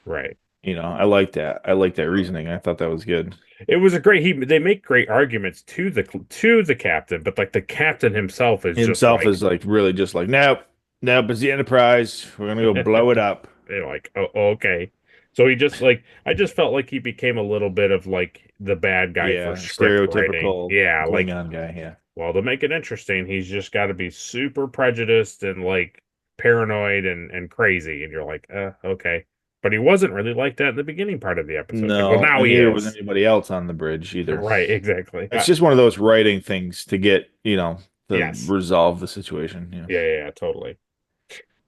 right. I like that. I like that reasoning. I thought that was good. It was they make great arguments to the captain, but like the captain himself is Himself is like really just like, nope, it's the Enterprise. We're gonna go blow it up. they're like, oh, okay. So he just like I just felt like he became a little bit of like the bad guy Yeah, for script writing. stereotypical Yeah, like Klingon guy. Yeah. well, to make it interesting, he's just got to be super prejudiced and like paranoid and crazy, and you're like, okay. But he wasn't really like that in the beginning part of the episode. No, Like, well, now and he neither is. was anybody else on the bridge either. Right, exactly. It's just one of those writing things to get, to Yes. resolve the situation. Yeah, totally.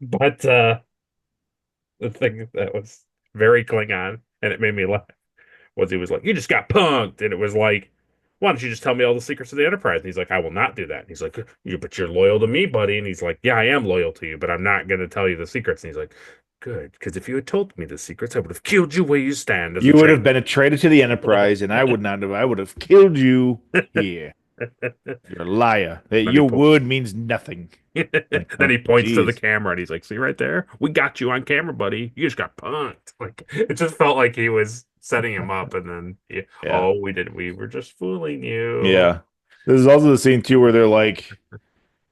But the thing that was very Klingon, and it made me laugh, was he was like, "You just got punked," and it was like, "Why don't you just tell me all the secrets of the Enterprise?" And he's like, "I will not do that." And he's like, but you're loyal to me, buddy." And he's like, "Yeah, I am loyal to you, but I'm not going to tell you the secrets." And he's like, "Good, because if you had told me the secrets, I would have killed you where you stand." You would have been a traitor to the Enterprise, and I would not have. I would have killed you here. You're a liar. Then Your he word means nothing. then oh, he points to the jeez. camera and he's like, "See right there? We got you on camera, buddy. You just got punked." Like it just felt like he was setting him up, and then Yeah. oh, we didn't. We were just fooling you. Yeah. This is also the scene too where they're like,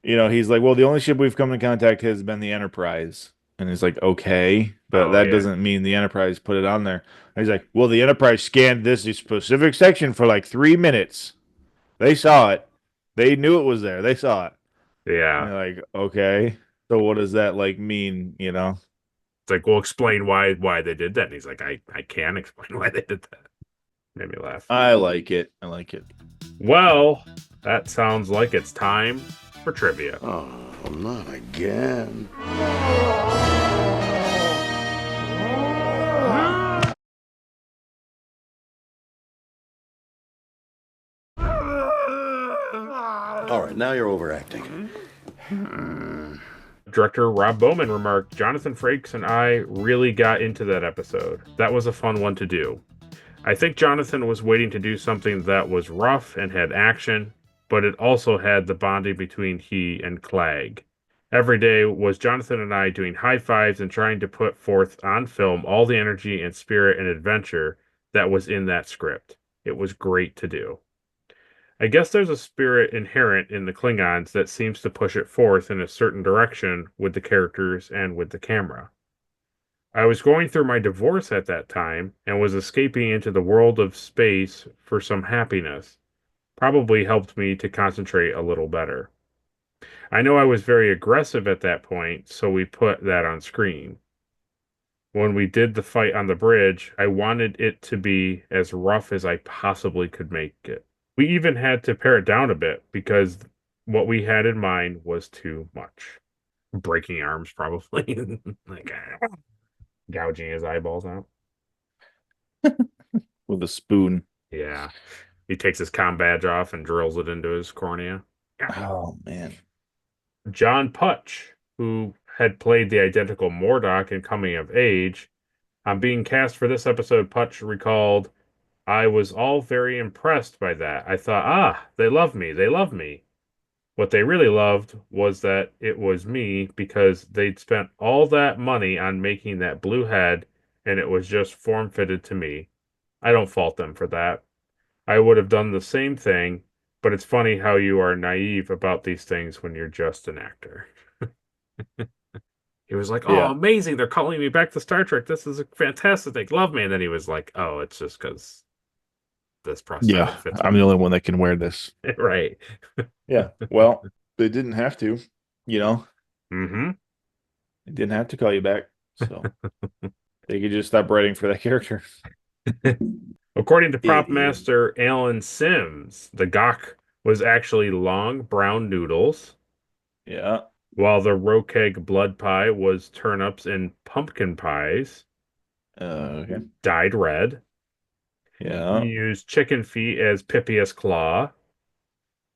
he's like, well, the only ship we've come in contact has been the Enterprise. And he's like, okay, but Oh that yeah, doesn't mean the Enterprise put it on there. And he's like, well, the Enterprise scanned this specific section for like 3 minutes. They saw it. They knew it was there. They saw it. And yeah. you're like, okay. So what does that like mean, It's like, we'll explain why they did that. And he's like, I can't explain why they did that. Made me laugh. I like it. I like it. Well, that sounds like it's time for trivia. Oh, not again. All right, now you're overacting. Director Rob Bowman remarked, Jonathan Frakes and I really got into that episode. That was a fun one to do. I think Jonathan was waiting to do something that was rough and had action, but it also had the bonding between he and Clag. Every day was Jonathan and I doing high fives and trying to put forth on film all the energy and spirit and adventure that was in that script. It was great to do. I guess there's a spirit inherent in the Klingons that seems to push it forth in a certain direction with the characters and with the camera. I was going through my divorce at that time and was escaping into the world of space for some happiness. Probably helped me to concentrate a little better. I know I was very aggressive at that point, so we put that on screen. When we did the fight on the bridge, I wanted it to be as rough as I possibly could make it. We even had to pare it down a bit because what we had in mind was too much. Breaking arms, probably. Like, gouging his eyeballs out. With a spoon. Yeah. He takes his comm badge off and drills it into his cornea. Oh, man. John Putch, who had played the identical Mordok in Coming of Age, on being cast for this episode, Putch recalled, I was all very impressed by that. I thought, they love me. They love me. What they really loved was that it was me because they'd spent all that money on making that blue head and it was just form-fitted to me. I don't fault them for that. I would have done the same thing, but it's funny how you are naive about these things when you're just an actor. He was like, oh, Yeah. amazing. They're calling me back to Star Trek. This is fantastic. They love me. And then he was like, oh, it's just because this prosthetic fits I'm me. the only one that can wear this. Right. Yeah. Well, they didn't have to, Mm-hmm. They didn't have to call you back. So they could just stop writing for that character. According to prop Idiot. master Alan Sims, the gok was actually long brown noodles, Yeah. while the rokeg blood pie was turnips and pumpkin pies, Okay. dyed red. Yeah. He used chicken feet as Pippius claw.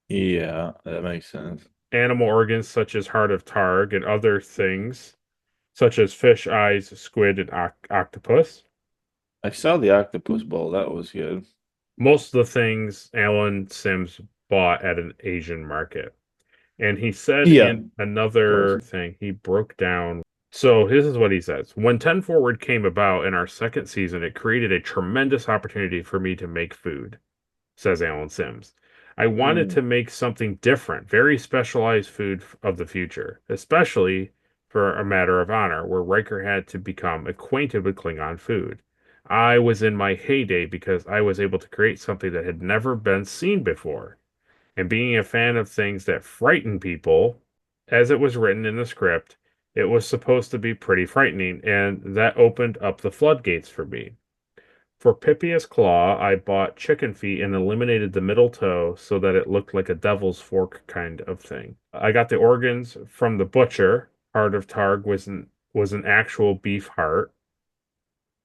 Yeah, that makes sense. Animal organs such as heart of Targ and other things, such as fish eyes, squid, and octopus. I saw the octopus bowl. That was good. Most of the things Alan Sims bought at an Asian market. And he said in another thing, he broke down. So this is what he says. When 10 Forward came about in our second season, it created a tremendous opportunity for me to make food, says Alan Sims. I wanted to make something different, very specialized food of the future, especially for A Matter of Honor, where Riker had to become acquainted with Klingon food. I was in my heyday because I was able to create something that had never been seen before. And being a fan of things that frighten people, as it was written in the script, it was supposed to be pretty frightening, and that opened up the floodgates for me. For Pippius Claw, I bought chicken feet and eliminated the middle toe so that it looked like a devil's fork kind of thing. I got the organs from the butcher. Heart of Targ was an actual beef heart.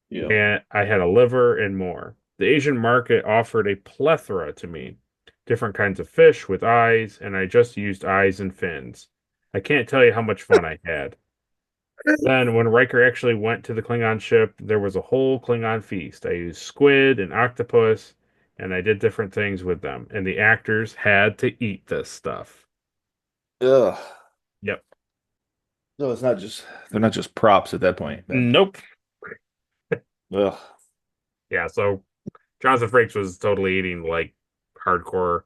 Yeah. And I had a liver and more. The Asian market offered a plethora to me. Different kinds of fish with eyes, and I just used eyes and fins. I can't tell you how much fun I had. Then, when Riker actually went to the Klingon ship, there was a whole Klingon feast. I used squid and octopus, and I did different things with them. And the actors had to eat this stuff. Ugh. Yep. No, it's not just they're not just props at that point. Then. Nope. Ugh. Yeah, so Jonathan Frakes was totally eating like hardcore,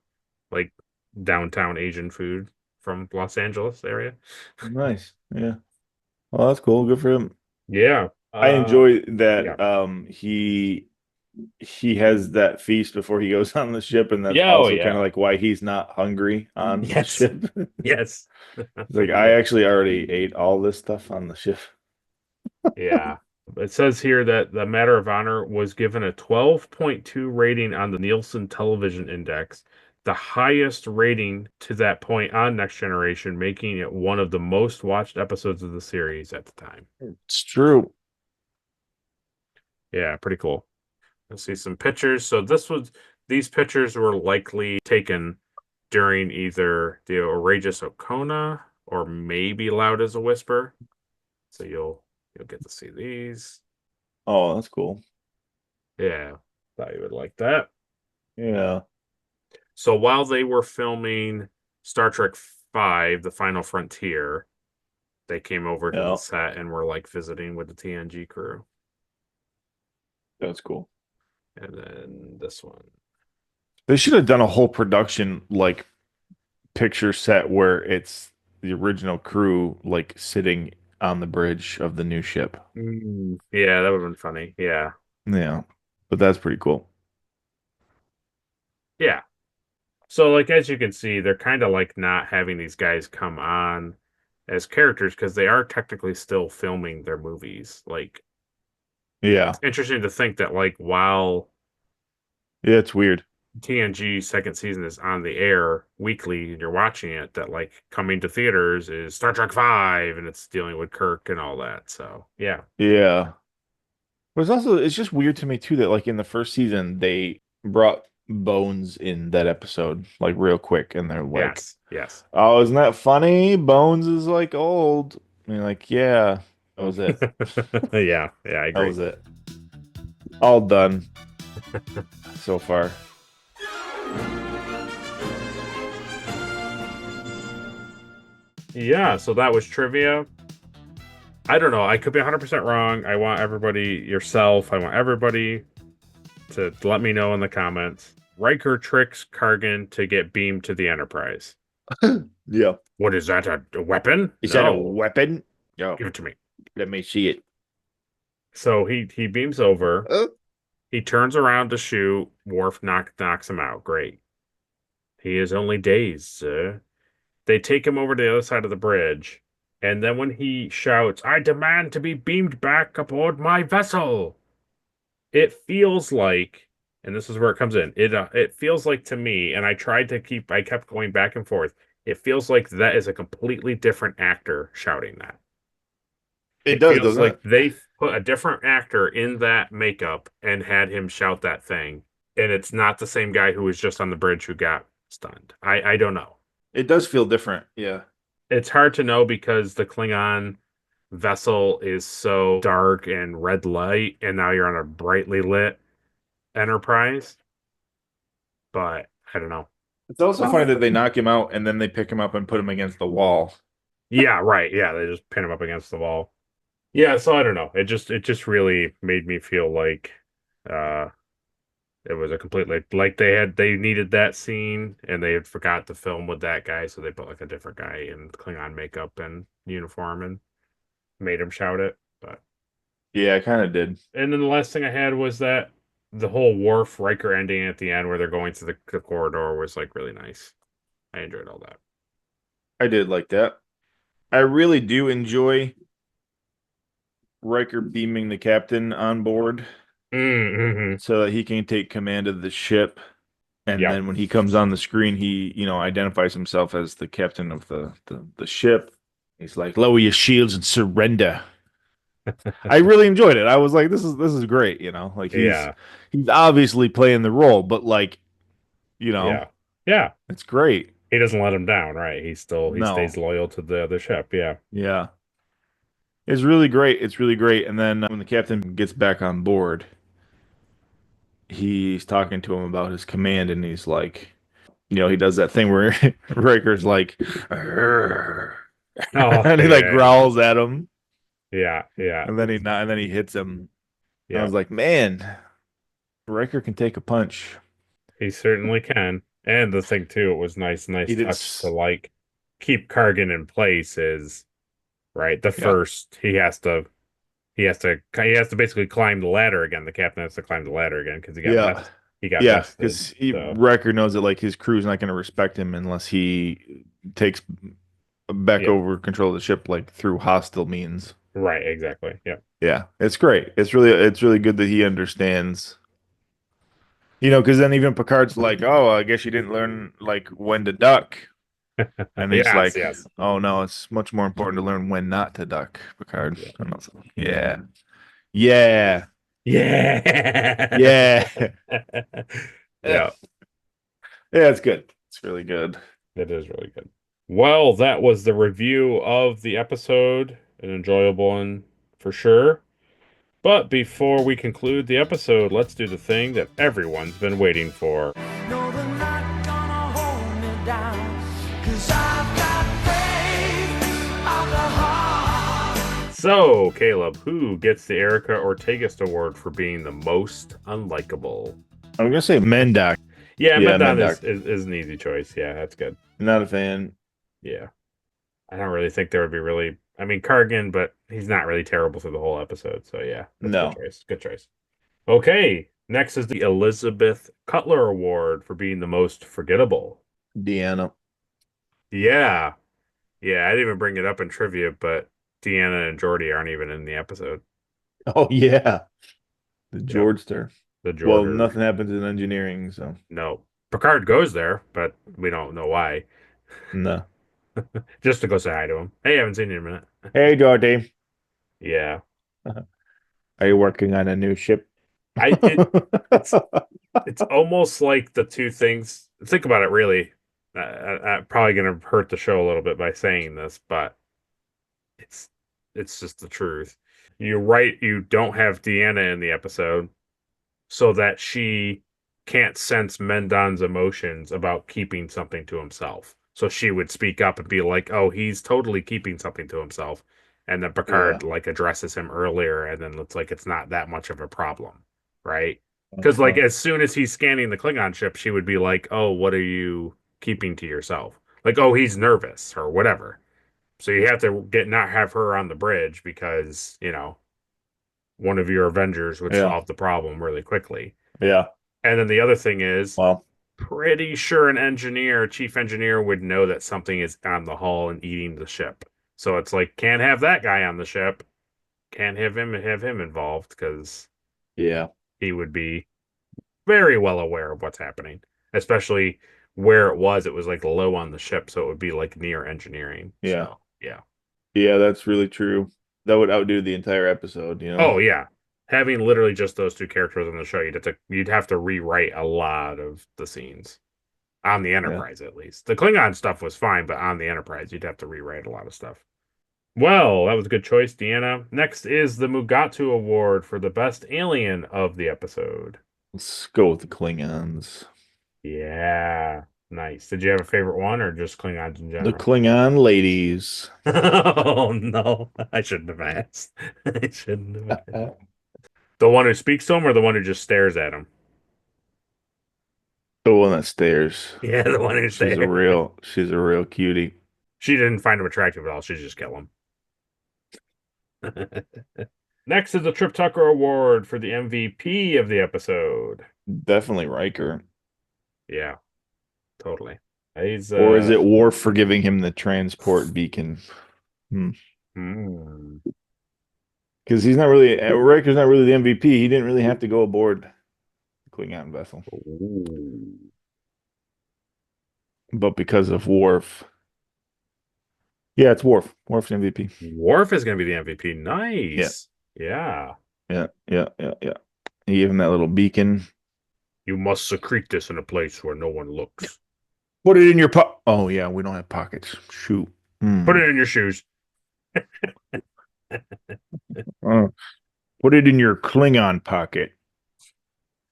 like downtown Asian food from Los Angeles area. Nice. Yeah. Well, that's cool. Good for him. Yeah. I enjoy Yeah. that he has that feast before he goes on the ship, and that's Yeah, oh also kind of yeah. like why he's not hungry on the Yes. ship. Yes. It's like I actually already ate all this stuff on the ship. Yeah. It says here that the Matter of Honor was given a 12.2 rating on the Nielsen Television Index, the highest rating to that point on Next Generation, making it one of the most watched episodes of the series at the time. It's true. Yeah, pretty cool. Let's see some pictures. So these pictures were likely taken during either the Outrageous Okona or maybe Loud as a Whisper. So you'll get to see these. Oh, that's cool. Yeah, thought you would like that. Yeah. So while they were filming Star Trek V, The Final Frontier, they came over to the set and were like visiting with the TNG crew. That's cool. And then this one. They should have done a whole production like picture set where it's the original crew like sitting on the bridge of the new ship. Yeah, that would have been funny. Yeah. Yeah. But that's pretty cool. Yeah. So, like, as you can see, they're kind of like not having these guys come on as characters because they are technically still filming their movies. Like, Yeah. it's interesting to think that, like, while it's weird. TNG second season is on the air weekly and you're watching it, that, like, coming to theaters is Star Trek V and it's dealing with Kirk and all that. So, yeah. Yeah. But it's just weird to me, too, that, like, in the first season, they brought Bones in that episode, like, real quick, and they're like, yes. Oh, isn't that funny? Bones is like old. I mean, like, yeah, that was it. Yeah, I agree. That was it. All done so far. Yeah, so that was trivia. I don't know. I could be 100% wrong. I want everybody to let me know in the comments. Riker tricks Kargan to get beamed to the Enterprise. Yeah. What is that? A weapon? Is that a weapon? Yo, give it to me. Let me see it. So he beams over. He turns around to shoot. Worf knocks him out. Great. He is only dazed, sir. They take him over to the other side of the bridge. And then when he shouts, I demand to be beamed back aboard my vessel, it feels like, and this is where it comes in, it feels like to me, and I kept going back and forth, it feels like that is a completely different actor shouting that. It does, feels doesn't like it? they put a different actor in that makeup and had him shout that thing, and it's not the same guy who was just on the bridge who got stunned. I don't know. It does feel different, yeah. It's hard to know because the Klingon vessel is so dark and red light, and now you're on a brightly lit Enterprise. But I don't know. It's also funny that they knock him out and then they pick him up and put him against the wall. Yeah, right. Yeah, they just pin him up against the wall. Yeah, so I don't know. It just really made me feel like it was a completely like they needed that scene and they had forgot to film with that guy, so they put like a different guy in Klingon makeup and uniform and made him shout it. But yeah, I kind of did. And then the last thing I had was that the whole Worf Riker ending at the end where they're going through the corridor was like really nice. I enjoyed all that. I did like that. I really do enjoy Riker beaming the captain on board so that he can take command of the ship. And then when he comes on the screen, he, identifies himself as the captain of the ship. He's like, lower your shields and surrender. I really enjoyed it. I was like, this is great, like he's obviously playing the role, but like, yeah, it's great. He doesn't let him down, right? He stays loyal to the other ship. Yeah. It's really great. And then when the captain gets back on board, he's talking to him about his command, and he's like, he does that thing where Riker's like, "Arr." Oh, and he like yeah. growls at him, Yeah, yeah, and then he hits him. I yeah. was like, man, Riker can take a punch. He certainly can. And the thing too, it was nice He did, touch to like keep Kargan in place is right. The yeah, first he has to basically climb the ladder again. The captain has to climb the ladder again because yeah, he got yeah, bested. because So Riker knows that like his crew's not going to respect him unless he takes back yeah, over control of the ship like through hostile means. right, exactly. Yeah. Yeah, it's great. It's really good that he understands. Because then even Picard's like, "Oh, I guess you didn't learn like when to duck." And he's Yes, like, yes. "Oh no, it's much more important to learn when not to duck, Picard." Yeah. And I was like, "Yeah, yeah, Yeah. yeah, Yeah, yeah, it's good. It's really good." it is really good. Well, that was the review of the episode. An enjoyable one for sure. But before we conclude the episode, let's do the thing that everyone's been waiting for. No, they're not gonna hold me down, 'cause I've got faith of the heart. So, Caleb, who gets the Erica Ortegas Award for being the most unlikable? I'm gonna say Mendak. Yeah, Yeah, Mendon Mendak. is an easy choice. Yeah, that's good. Not a fan. Yeah. I don't really think there would be really. I mean, Kargan, but he's not really terrible through the whole episode. So, yeah, that's a No, good choice. Good choice. Okay, next is the Elizabeth Cutler Award for being the most forgettable. Deanna. Yeah. Yeah, I didn't even bring it up in trivia, but Deanna and Jordy aren't even in the episode. Oh yeah, the Yep, Georgester. the Well, Jorder. nothing happens in engineering, so No. Picard goes there, but we don't know why. no. Just to go say hi to him. Hey, I haven't seen you in a minute. Hey, Jordy. Yeah. Are you working on a new ship? I it's it's almost like the two things. Think about it, really. I'm probably going to hurt the show a little bit by saying this, but it's it's just the truth. You don't have Deanna in the episode so that she can't sense Mendon's emotions about keeping something to himself. So she would speak up and be like, "Oh, he's totally keeping something to himself." And then Yeah. Picard like addresses him earlier, and then it's like it's not that much of a problem, right? Because like as soon as he's scanning the Klingon ship, she would be like, "Oh, what are you keeping to yourself?" Like, "Oh, he's nervous" or whatever. So you have to not have her on the bridge because, one of your Avengers would Yeah. solve the problem really quickly. Yeah. And then the other thing is, Well, pretty sure chief engineer would know that something is on the hull and eating the ship. So it's like, can't have that guy on the ship. Can't have him involved because yeah. he would be very well aware of what's happening, especially where it was. It was like low on the ship, so it would be like near engineering. Yeah. So, yeah. Yeah, that's really true. That would outdo the entire episode, Oh yeah. Having literally just those two characters on the show, you'd have to rewrite a lot of the scenes on the Yeah. Enterprise, at least. The Klingon stuff was fine, but on the Enterprise, you'd have to rewrite a lot of stuff. Well, that was a good choice, Deanna. Next is the Mugatu Award for the best alien of the episode. Let's go with the Klingons. Yeah, nice. Did you have a favorite one or just Klingons in The general? Klingon ladies. Oh no, I shouldn't have asked. I shouldn't have asked. The one who speaks to him or the one who just stares at him? The one that stares. Yeah, the one who stares. She's a real cutie. She didn't find him attractive at all. She just kill him. Next is the Trip Tucker Award for the MVP of the episode. Definitely Riker. Yeah, totally. Or is it Worf for giving him the transport beacon? Because he's not really Riker's not really the MVP. He didn't really have to go aboard the Klingon vessel. Ooh. But because of Worf. Yeah, it's Worf. Worf's MVP. Worf is going to be the MVP. Nice. Yeah. Yeah. He gave him that little beacon. You must secrete this in a place where no one looks. Put it in your pocket. Oh, yeah, we don't have pockets. Shoot. Put it in your shoes. Put it in your Klingon pocket.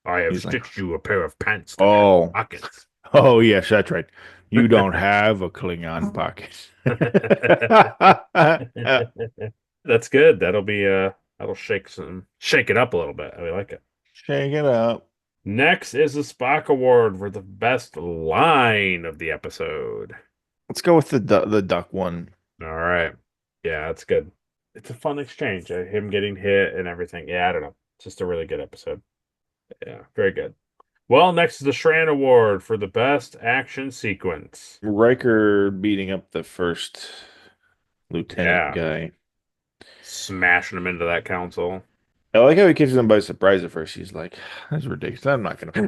I have He's like, stitched you a pair of pants that oh, have pockets. oh yes, that's right. You don't have a Klingon pocket. That's good. That'll shake it up a little bit. I like it. Shake it up. Next is the Spock Award for the best line of the episode. Let's go with the duck one. All right. Yeah, that's good. It's a fun exchange. Him getting hit and everything. Yeah, I don't know. It's just a really good episode. Yeah, very good. Well, next is the Shran Award for the best action sequence. Riker beating up the first lieutenant Yeah. guy. Smashing him into that council. I like how he catches them by surprise at first. He's like, that's ridiculous. I'm not gonna. I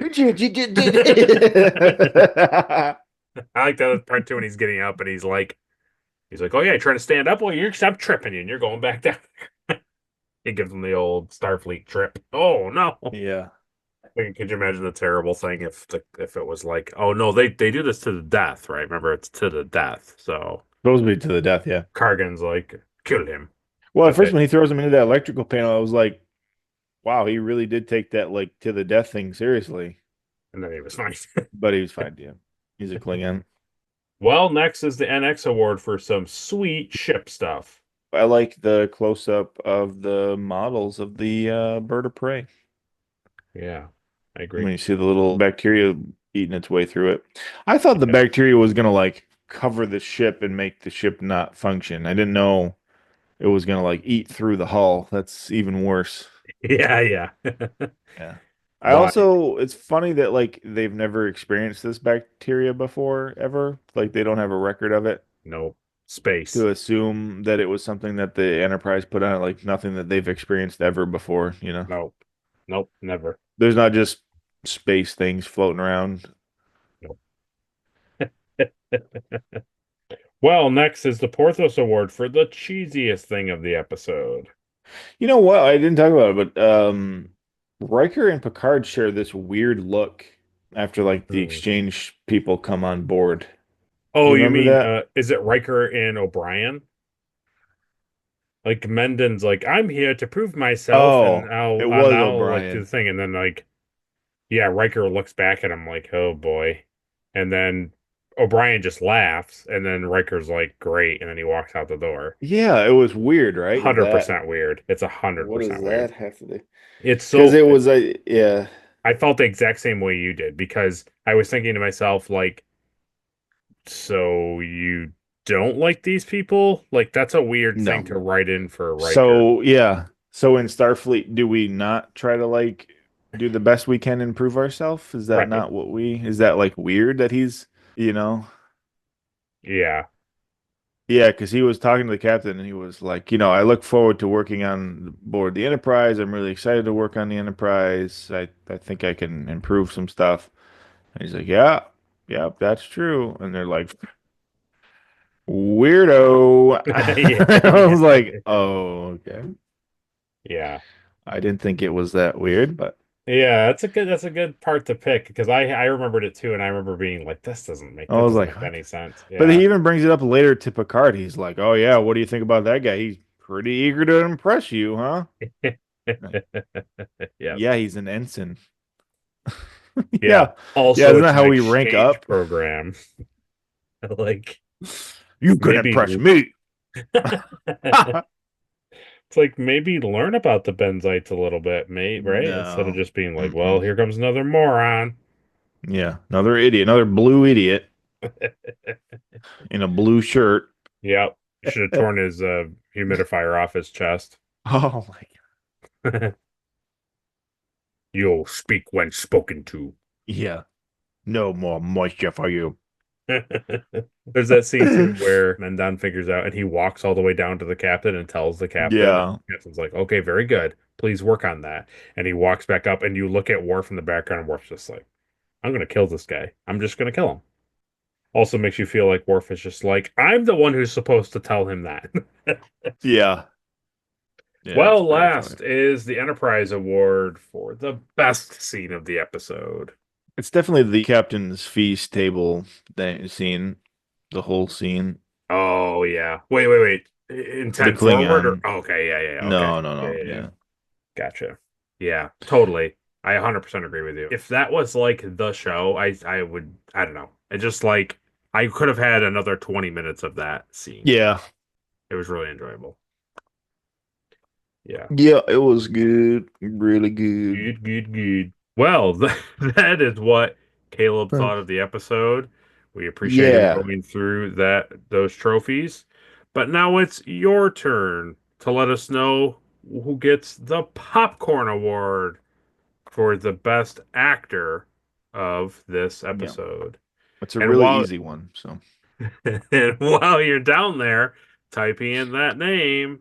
like that part too when he's getting up and he's like, oh yeah, you're trying to stand up? Well, I'm tripping you and you're going back down. He gives him the old Starfleet trip. Oh no. Yeah. Could you imagine the terrible thing if it was like, oh no, they do this to the death, right? Remember, it's to the death. So Supposed to be to the death, yeah. Kargan's like, kill him. Well, at first when he throws him into that electrical panel, I was like, wow, he really did take that like to the death thing seriously. And then he was fine. But he was fine, yeah. He's a Klingon. Well, next is the NX Award for some sweet ship stuff. I like the close up of the models of the bird of prey. Yeah, I agree. When you see the little bacteria eating its way through it. I thought the bacteria was gonna like cover the ship and make the ship not function. I didn't know it was gonna like eat through the hull. That's even worse. Yeah. Yeah. It's funny that like they've never experienced this bacteria before ever. Like they don't have a record of it. No space. To assume that it was something that the Enterprise put on, like nothing that they've experienced ever before, you know? Nope, never. There's not just space things floating around. Nope. Well, next is the Porthos Award for the cheesiest thing of the episode. You know what? I didn't talk about it, but Riker and Picard share this weird look after like the exchange people come on board. Oh, you mean is it Riker and O'Brien? Like Mendon's like, I'm here to prove myself, and it was I'll like O'Brien. do the thing, and then like, yeah, Riker looks back at him like, oh boy, and then O'Brien just laughs, and then Riker's like, great, and then he walks out the door. Yeah, it was weird, right? 100% weird. It's 100% What does weird. that have to do? It's so Because it was yeah. I felt the exact same way you did because I was thinking to myself like, so you don't like these people? Like that's a weird thing to write in for a Riker. So yeah. So in Starfleet, do we not try to like do the best we can improve ourselves? Is that not what is that like weird that he's, you know? Yeah. Yeah, because he was talking to the captain and he was like, you know, I look forward to working on board the Enterprise. I'm really excited to work on the Enterprise. I think I can improve some stuff. And he's like, yeah, that's true. And they're like, weirdo. I was like, oh, okay. Yeah. I didn't think it was that weird, but yeah, that's a good part to pick because I remembered it too, and I remember being like, this doesn't make any sense. Yeah. But he even brings it up later to Picard. He's like, oh yeah, what do you think about that guy? He's pretty eager to impress you, huh? Yeah, he's an ensign. Yeah. Also, isn't that how we rank up? Program. Like you can impress me. It's like maybe learn about the Benzites a little bit, mate, right? No. Instead of just being like, well, here comes another moron. Yeah, another idiot, another blue idiot in a blue shirt. Yep. Should have torn his humidifier off his chest. Oh my god. You'll speak when spoken to. Yeah. No more moisture for you. There's that scene too where Mendon figures out and he walks all the way down to the captain and tells the captain. Yeah. The captain's like, okay, very good. Please work on that. And he walks back up and you look at Worf in the background and Worf's just like, I'm going to kill this guy. I'm just going to kill him. Also makes you feel like Worf is just like, I'm the one who's supposed to tell him that. Yeah. Well, last is the Enterprise Award for the best scene of the episode. It's definitely the captain's feast table scene, the whole scene. Oh, yeah. Wait. Intent forward? Okay, yeah. Okay. No. Yeah. Gotcha. Yeah, totally. I 100% agree with you. If that was like the show, I don't know. It just like, I could have had another 20 minutes of that scene. Yeah. It was really enjoyable. Yeah. Yeah, it was good. Really good. Good. Well, that is what Caleb thought of the episode. We appreciate him Yeah. going through those trophies. But now it's your turn to let us know who gets the Popcorn Award for the best actor of this episode. It's a And really easy one, so. And while you're down there typing in that name,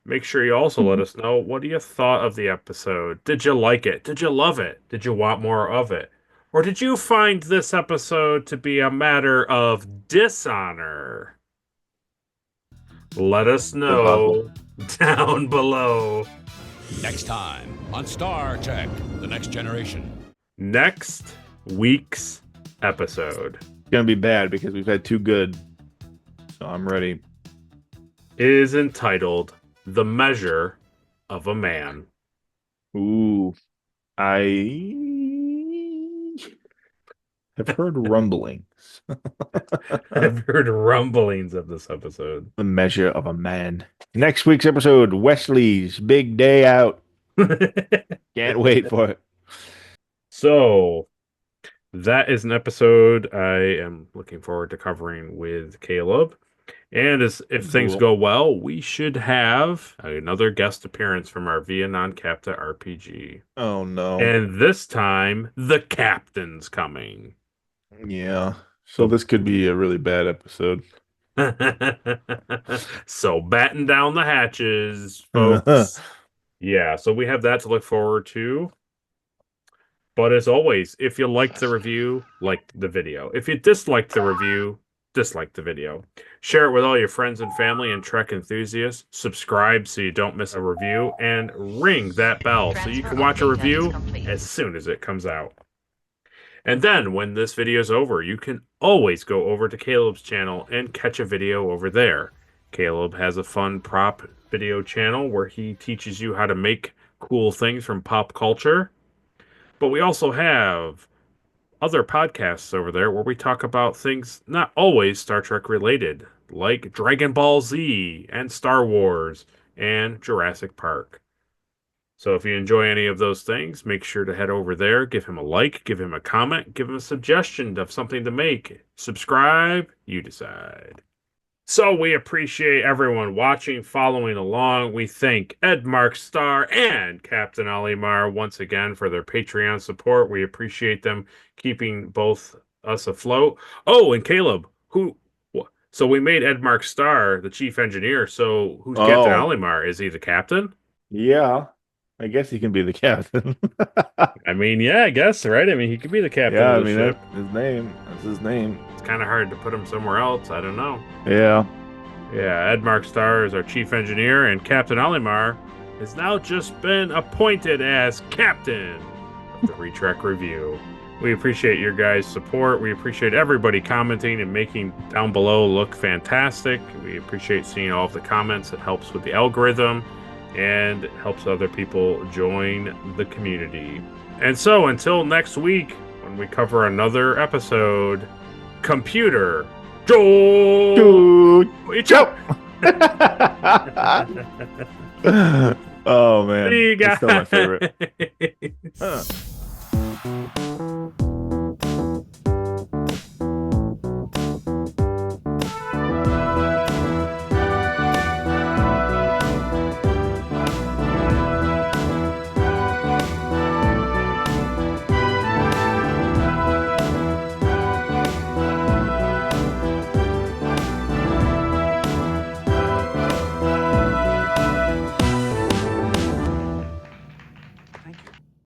make sure you also let us know, what you thought of the episode. Did you like it? Did you love it? Did you want more of it? Or did you find this episode to be a matter of dishonor? Let us know down below. Next time on Star Trek: The Next Generation. Next week's episode. It's going to be bad because we've had 2 good. So I'm ready. Is entitled The Measure of a Man. Ooh. I have heard rumblings. I've heard rumblings of this episode. The Measure of a Man. Next week's episode, Wesley's Big Day Out. Can't wait for it. So, that is an episode I am looking forward to covering with Caleb. And if things go well, we should have another guest appearance from our Via Non Capta RPG. Oh, no. And this time, the captain's coming. Yeah. So this could be a really bad episode. So batten down the hatches, folks. Yeah, so we have that to look forward to. But as always, if you liked the review, like the video. If you disliked the review, dislike the video. Share it with all your friends and family and Trek enthusiasts. Subscribe so you don't miss a review. And ring that bell so you can watch a review as soon as it comes out. And then, when this video is over, you can always go over to Caleb's channel and catch a video over there. Caleb has a fun prop video channel where he teaches you how to make cool things from pop culture. But we also have other podcasts over there where we talk about things not always Star Trek related, like Dragon Ball Z and Star Wars and Jurassic Park. So if you enjoy any of those things, make sure to head over there, give him a like, give him a comment, give him a suggestion of something to make. Subscribe, you decide. So we appreciate everyone watching, following along. We thank Ed Mark Starr and Captain Alimar once again for their Patreon support. We appreciate them keeping both us afloat. Oh, and Caleb, so we made Ed Mark Starr the chief engineer. So who's Captain Alimar? Is he the captain? Yeah. I guess he can be the captain. I mean, yeah, I guess, right? I mean, he could be the captain of the ship. That's his name. It's kind of hard to put him somewhere else. I don't know. Yeah. Yeah, Ed Mark Starr is our chief engineer, and Captain Alimar has now just been appointed as captain of the Retrek Review. We appreciate your guys' support. We appreciate everybody commenting and making down below look fantastic. We appreciate seeing all of the comments. It helps with the algorithm. And it helps other people join the community. And so, until next week, when we cover another episode, Computer Joe! Oh, man. See you guys. It's still my favorite.